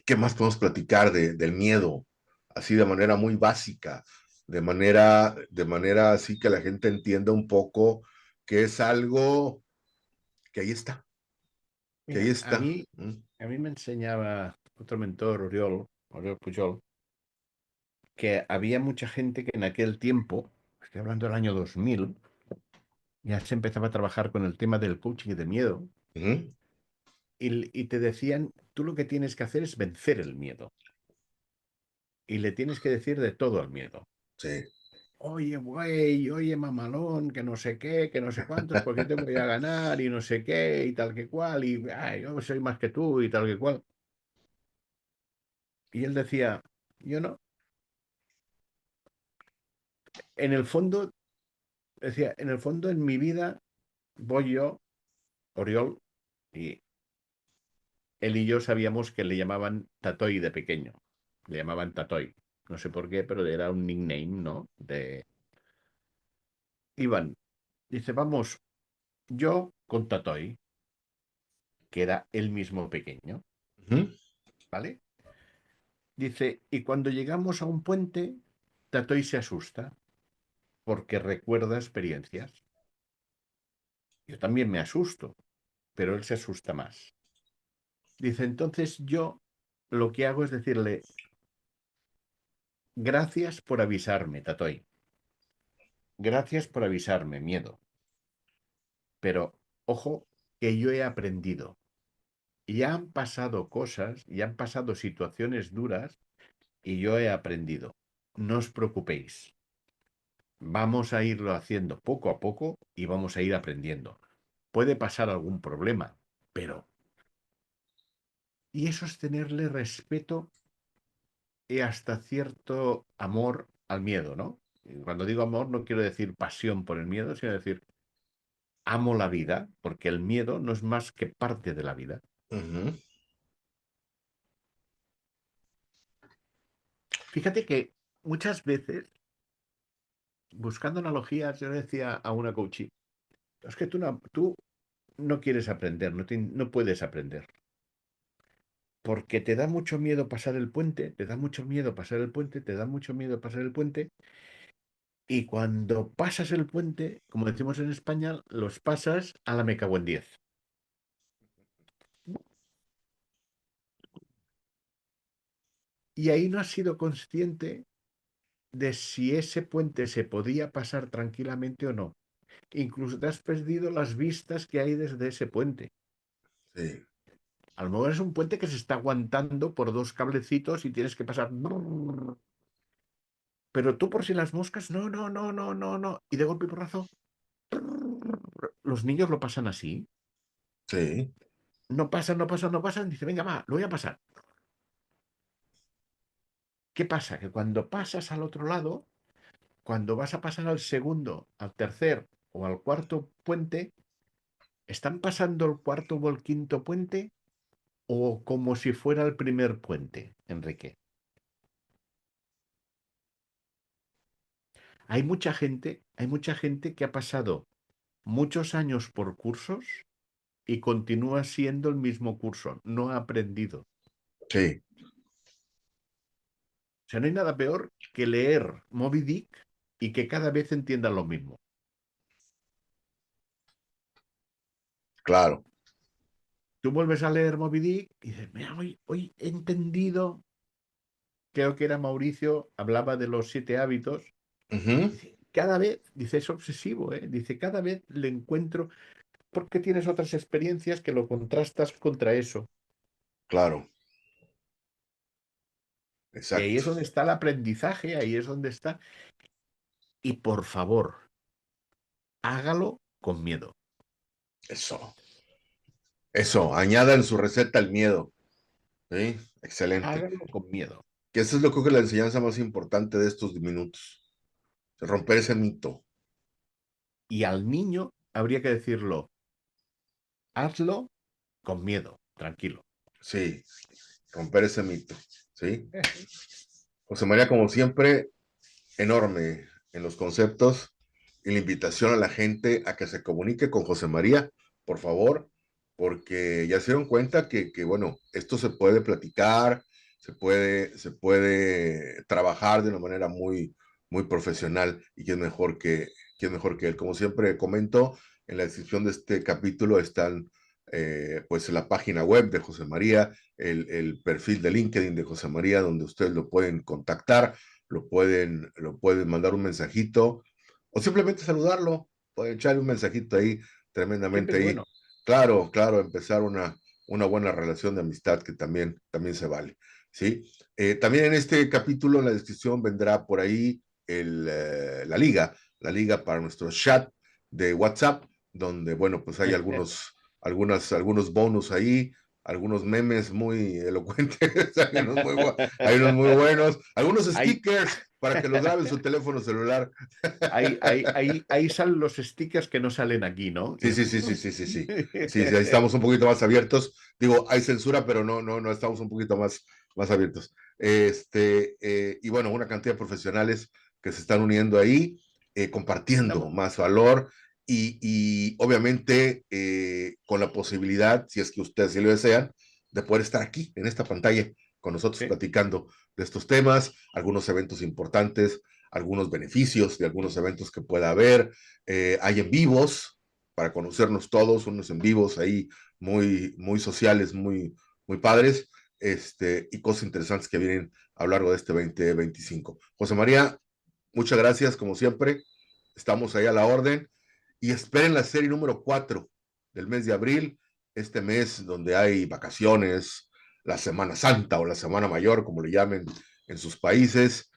[SPEAKER 1] ¿Qué más podemos platicar del miedo? Así de manera muy básica, de manera así que la gente entienda un poco que es algo que ahí está, que ahí
[SPEAKER 2] Mira, a
[SPEAKER 1] está.
[SPEAKER 2] mí, a mí me enseñaba otro mentor, Oriol Pujol, que había mucha gente que en aquel tiempo, estoy hablando del año 2000, ya se empezaba a trabajar con el tema del coaching y de miedo,
[SPEAKER 1] Ujú.
[SPEAKER 2] y te decían, tú lo que tienes que hacer es vencer el miedo, y le tienes que decir de todo al miedo.
[SPEAKER 1] Sí,
[SPEAKER 2] Oye, güey, oye, mamalón, que no sé qué, que no sé cuántos, porque te voy a ganar y no sé qué, y tal que cual, y "Ay, yo soy más que tú y tal que cual". Y él decía, yo no. En el fondo, decía, en el fondo, en mi vida, voy yo, Oriol, y él y yo sabíamos que le llamaban Tatoy de pequeño. Le llamaban Tatoy. No sé por qué, pero era un nickname, ¿no? De Iván. Dice, vamos, yo con Tatoy, que era él mismo pequeño,
[SPEAKER 1] ujú,
[SPEAKER 2] ¿vale? Dice, y cuando llegamos a un puente, Tatoy se asusta porque recuerda experiencias. Yo también me asusto, pero él se asusta más. Dice, entonces yo lo que hago es decirle, gracias por avisarme, Tatoy. Gracias por avisarme, miedo. Pero, ojo, que yo he aprendido. Y han pasado cosas, y han pasado situaciones duras, y yo he aprendido. No os preocupéis. Vamos a irlo haciendo poco a poco y vamos a ir aprendiendo. Puede pasar algún problema, pero... Y eso es tenerle respeto y hasta cierto amor al miedo, ¿no? Y cuando digo amor no quiero decir pasión por el miedo, sino decir amo la vida, porque el miedo no es más que parte de la vida.
[SPEAKER 1] Ujú.
[SPEAKER 2] Fíjate que muchas veces, buscando analogías, yo le decía a una coachee, es que tú no quieres aprender, no puedes aprender, porque te da mucho miedo pasar el puente, te da mucho miedo pasar el puente, te da mucho miedo pasar el puente, y cuando pasas el puente, como decimos en España, los pasas a la me cago en 10. Y ahí no has sido consciente de si ese puente se podía pasar tranquilamente o no. Incluso te has perdido las vistas que hay desde ese puente.
[SPEAKER 1] Sí,
[SPEAKER 2] A lo mejor es un puente que se está aguantando por dos cablecitos y tienes que pasar. Pero tú por si las moscas, no, no, no, no, no, no. Y de golpe y porrazo, los niños lo pasan así.
[SPEAKER 1] sí,
[SPEAKER 2] No pasan, no pasan, no pasan. Dice, venga, va, lo voy a pasar. ¿Qué pasa? Que cuando pasas al otro lado, cuando vas a pasar al segundo, al tercer o al cuarto puente, ¿están pasando el cuarto o el quinto puente o como si fuera el primer puente, Enrique? Hay mucha gente que ha pasado muchos años por cursos y continúa siendo el mismo curso, no ha aprendido.
[SPEAKER 1] sí,
[SPEAKER 2] O sea, no hay nada peor que leer Moby Dick y que cada vez entiendan lo mismo.
[SPEAKER 1] claro.
[SPEAKER 2] Tú vuelves a leer Moby Dick y dices, mira, hoy he entendido, creo que era Mauricio, hablaba de los 7 hábitos.
[SPEAKER 1] Ujú.
[SPEAKER 2] Dice, cada vez, dice, es obsesivo, ¿eh? Dice, cada vez le encuentro, porque tienes otras experiencias que lo contrastas contra eso.
[SPEAKER 1] Claro,
[SPEAKER 2] Y ahí
[SPEAKER 1] exacto.
[SPEAKER 2] es donde está el aprendizaje, ahí es donde está. Y por favor, hágalo con miedo.
[SPEAKER 1] Eso, añada en su receta el miedo. Sí, excelente.
[SPEAKER 2] Hágalo con miedo.
[SPEAKER 1] Que eso es lo que creo que la enseñanza más importante de estos minutos. Romper ese mito.
[SPEAKER 2] Y al niño habría que decirlo, hazlo con miedo, tranquilo.
[SPEAKER 1] Sí, romper ese mito. Sí. José María, como siempre, enorme en los conceptos y la invitación a la gente a que se comunique con José María, por favor, porque ya se dieron cuenta bueno, esto se puede platicar, se puede trabajar de una manera muy, muy profesional y quién mejor que él. Como siempre comento, en la descripción de este capítulo están pues la página web de José María, el perfil de LinkedIn de José María, donde ustedes lo pueden contactar, lo pueden mandar un mensajito o simplemente saludarlo, pueden echarle un mensajito ahí,
[SPEAKER 2] Siempre
[SPEAKER 1] tremendamente
[SPEAKER 2] es
[SPEAKER 1] ahí.
[SPEAKER 2] bueno.
[SPEAKER 1] Claro, claro, empezar una buena relación de amistad que también se vale, ¿sí? También en este capítulo, en la descripción, vendrá por ahí la liga para nuestro chat de WhatsApp, donde, bueno, pues hay algunos bonus ahí, algunos memes muy elocuentes, hay unos muy buenos, algunos
[SPEAKER 2] Ahí,
[SPEAKER 1] stickers para que los grabe en su teléfono celular.
[SPEAKER 2] ahí salen los stickers que no salen aquí, ¿no?
[SPEAKER 1] Sí, sí, sí, sí, sí, sí, sí. Sí, sí, ahí estamos un poquito más abiertos. Digo, hay censura, pero no estamos un poquito más abiertos. Y bueno, una cantidad de profesionales que se están uniendo ahí, compartiendo
[SPEAKER 2] Estamos,
[SPEAKER 1] más valor y obviamente con la posibilidad, si es que ustedes sí lo desean, de poder estar aquí en esta pantalla con nosotros
[SPEAKER 2] sí,
[SPEAKER 1] platicando de estos temas, algunos eventos importantes, algunos beneficios de algunos eventos que pueda haber. Hay en vivos para conocernos todos, unos en vivos ahí muy, muy sociales, muy, muy padres, y cosas interesantes que vienen a lo largo de este 2025. José María, muchas gracias, como siempre. Estamos ahí a la orden y esperen la serie número 4 del mes de abril, este mes donde hay vacaciones, la Semana Santa o la Semana Mayor, como le llamen en sus países,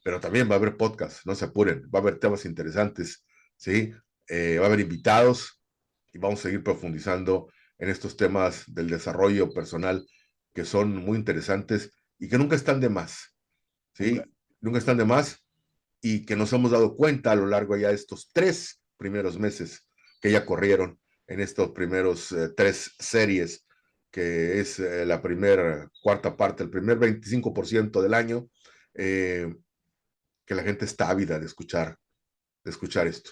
[SPEAKER 1] pero también va a haber podcast, no se apuren, va a haber temas interesantes, ¿sí? Va a haber invitados y vamos a seguir profundizando en estos temas del desarrollo personal que son muy interesantes y que nunca están de más,
[SPEAKER 2] nunca.
[SPEAKER 1] ¿sí? Nunca están de más y que nos hemos dado cuenta a lo largo ya de estos 3 primeros meses que ya corrieron en estos primeros 3 series, que es la primera cuarta parte, el primer 25% del año, que la gente está ávida de escuchar esto,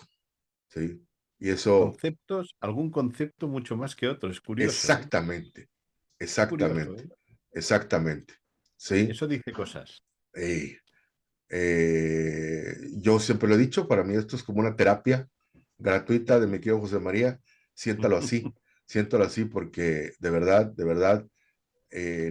[SPEAKER 1] ¿sí? Y eso,
[SPEAKER 2] Conceptos, algún concepto mucho más que otro. Es curioso, ¿eh?
[SPEAKER 1] exactamente,
[SPEAKER 2] Curioso,
[SPEAKER 1] exactamente,
[SPEAKER 2] ¿eh?
[SPEAKER 1] exactamente, ¿sí?
[SPEAKER 2] Eso dice cosas.
[SPEAKER 1] Eh, yo siempre lo he dicho, para mí esto es como una terapia gratuita de mi querido José María, siéntalo así porque de verdad,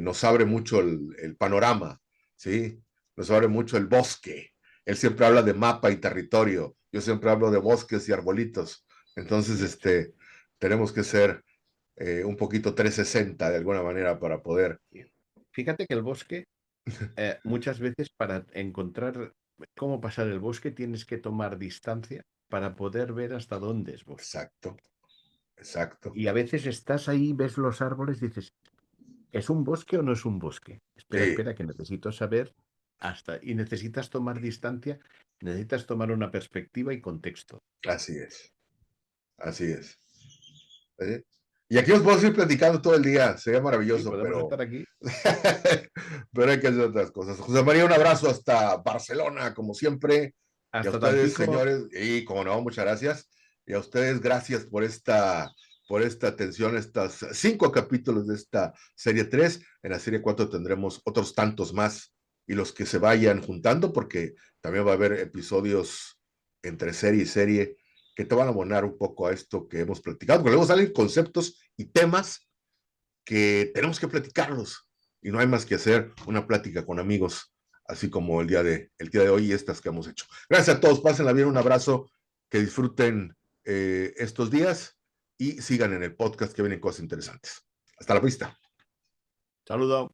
[SPEAKER 1] nos abre mucho el panorama, ¿sí? Nos abre mucho el bosque. Él siempre habla de mapa y territorio, yo siempre hablo de bosques y arbolitos. Entonces,
[SPEAKER 2] Así es.
[SPEAKER 1] tenemos que ser un poquito 360 de alguna manera para poder.
[SPEAKER 2] Fíjate que el bosque, muchas veces para encontrar cómo pasar el bosque tienes que tomar distancia para poder ver hasta dónde es bosque.
[SPEAKER 1] Exacto, exacto.
[SPEAKER 2] Y a veces estás ahí, ves los árboles, dices, ¿es un bosque o no es un bosque? Espera,
[SPEAKER 1] Sí,
[SPEAKER 2] espera, que necesito saber hasta... Y necesitas tomar distancia, necesitas tomar una perspectiva y contexto.
[SPEAKER 1] así es, así es. ¿Eh? Y aquí os puedo seguir platicando todo el día, sería
[SPEAKER 2] Sí,
[SPEAKER 1] maravilloso,
[SPEAKER 2] podemos
[SPEAKER 1] pero,
[SPEAKER 2] estar aquí
[SPEAKER 1] pero hay que hacer otras cosas. José María, un abrazo hasta Barcelona, como siempre. Y a
[SPEAKER 2] hasta
[SPEAKER 1] ustedes,
[SPEAKER 2] Tampico.
[SPEAKER 1] señores, y como no, muchas gracias. Y a ustedes, gracias por esta atención, estos 5 capítulos de esta serie 3. En la serie 4 tendremos otros tantos más y los que se vayan juntando, porque también va a haber episodios entre serie y serie que te van a abonar un poco a esto que hemos platicado, porque luego salen conceptos y temas que tenemos que platicarlos y no hay más que hacer una plática con amigos, así como el día de hoy y estas que hemos hecho. Gracias a todos, pásenla bien, un abrazo, que disfruten estos días y sigan en el podcast que vienen cosas interesantes. Hasta la vista.
[SPEAKER 2] Saludos.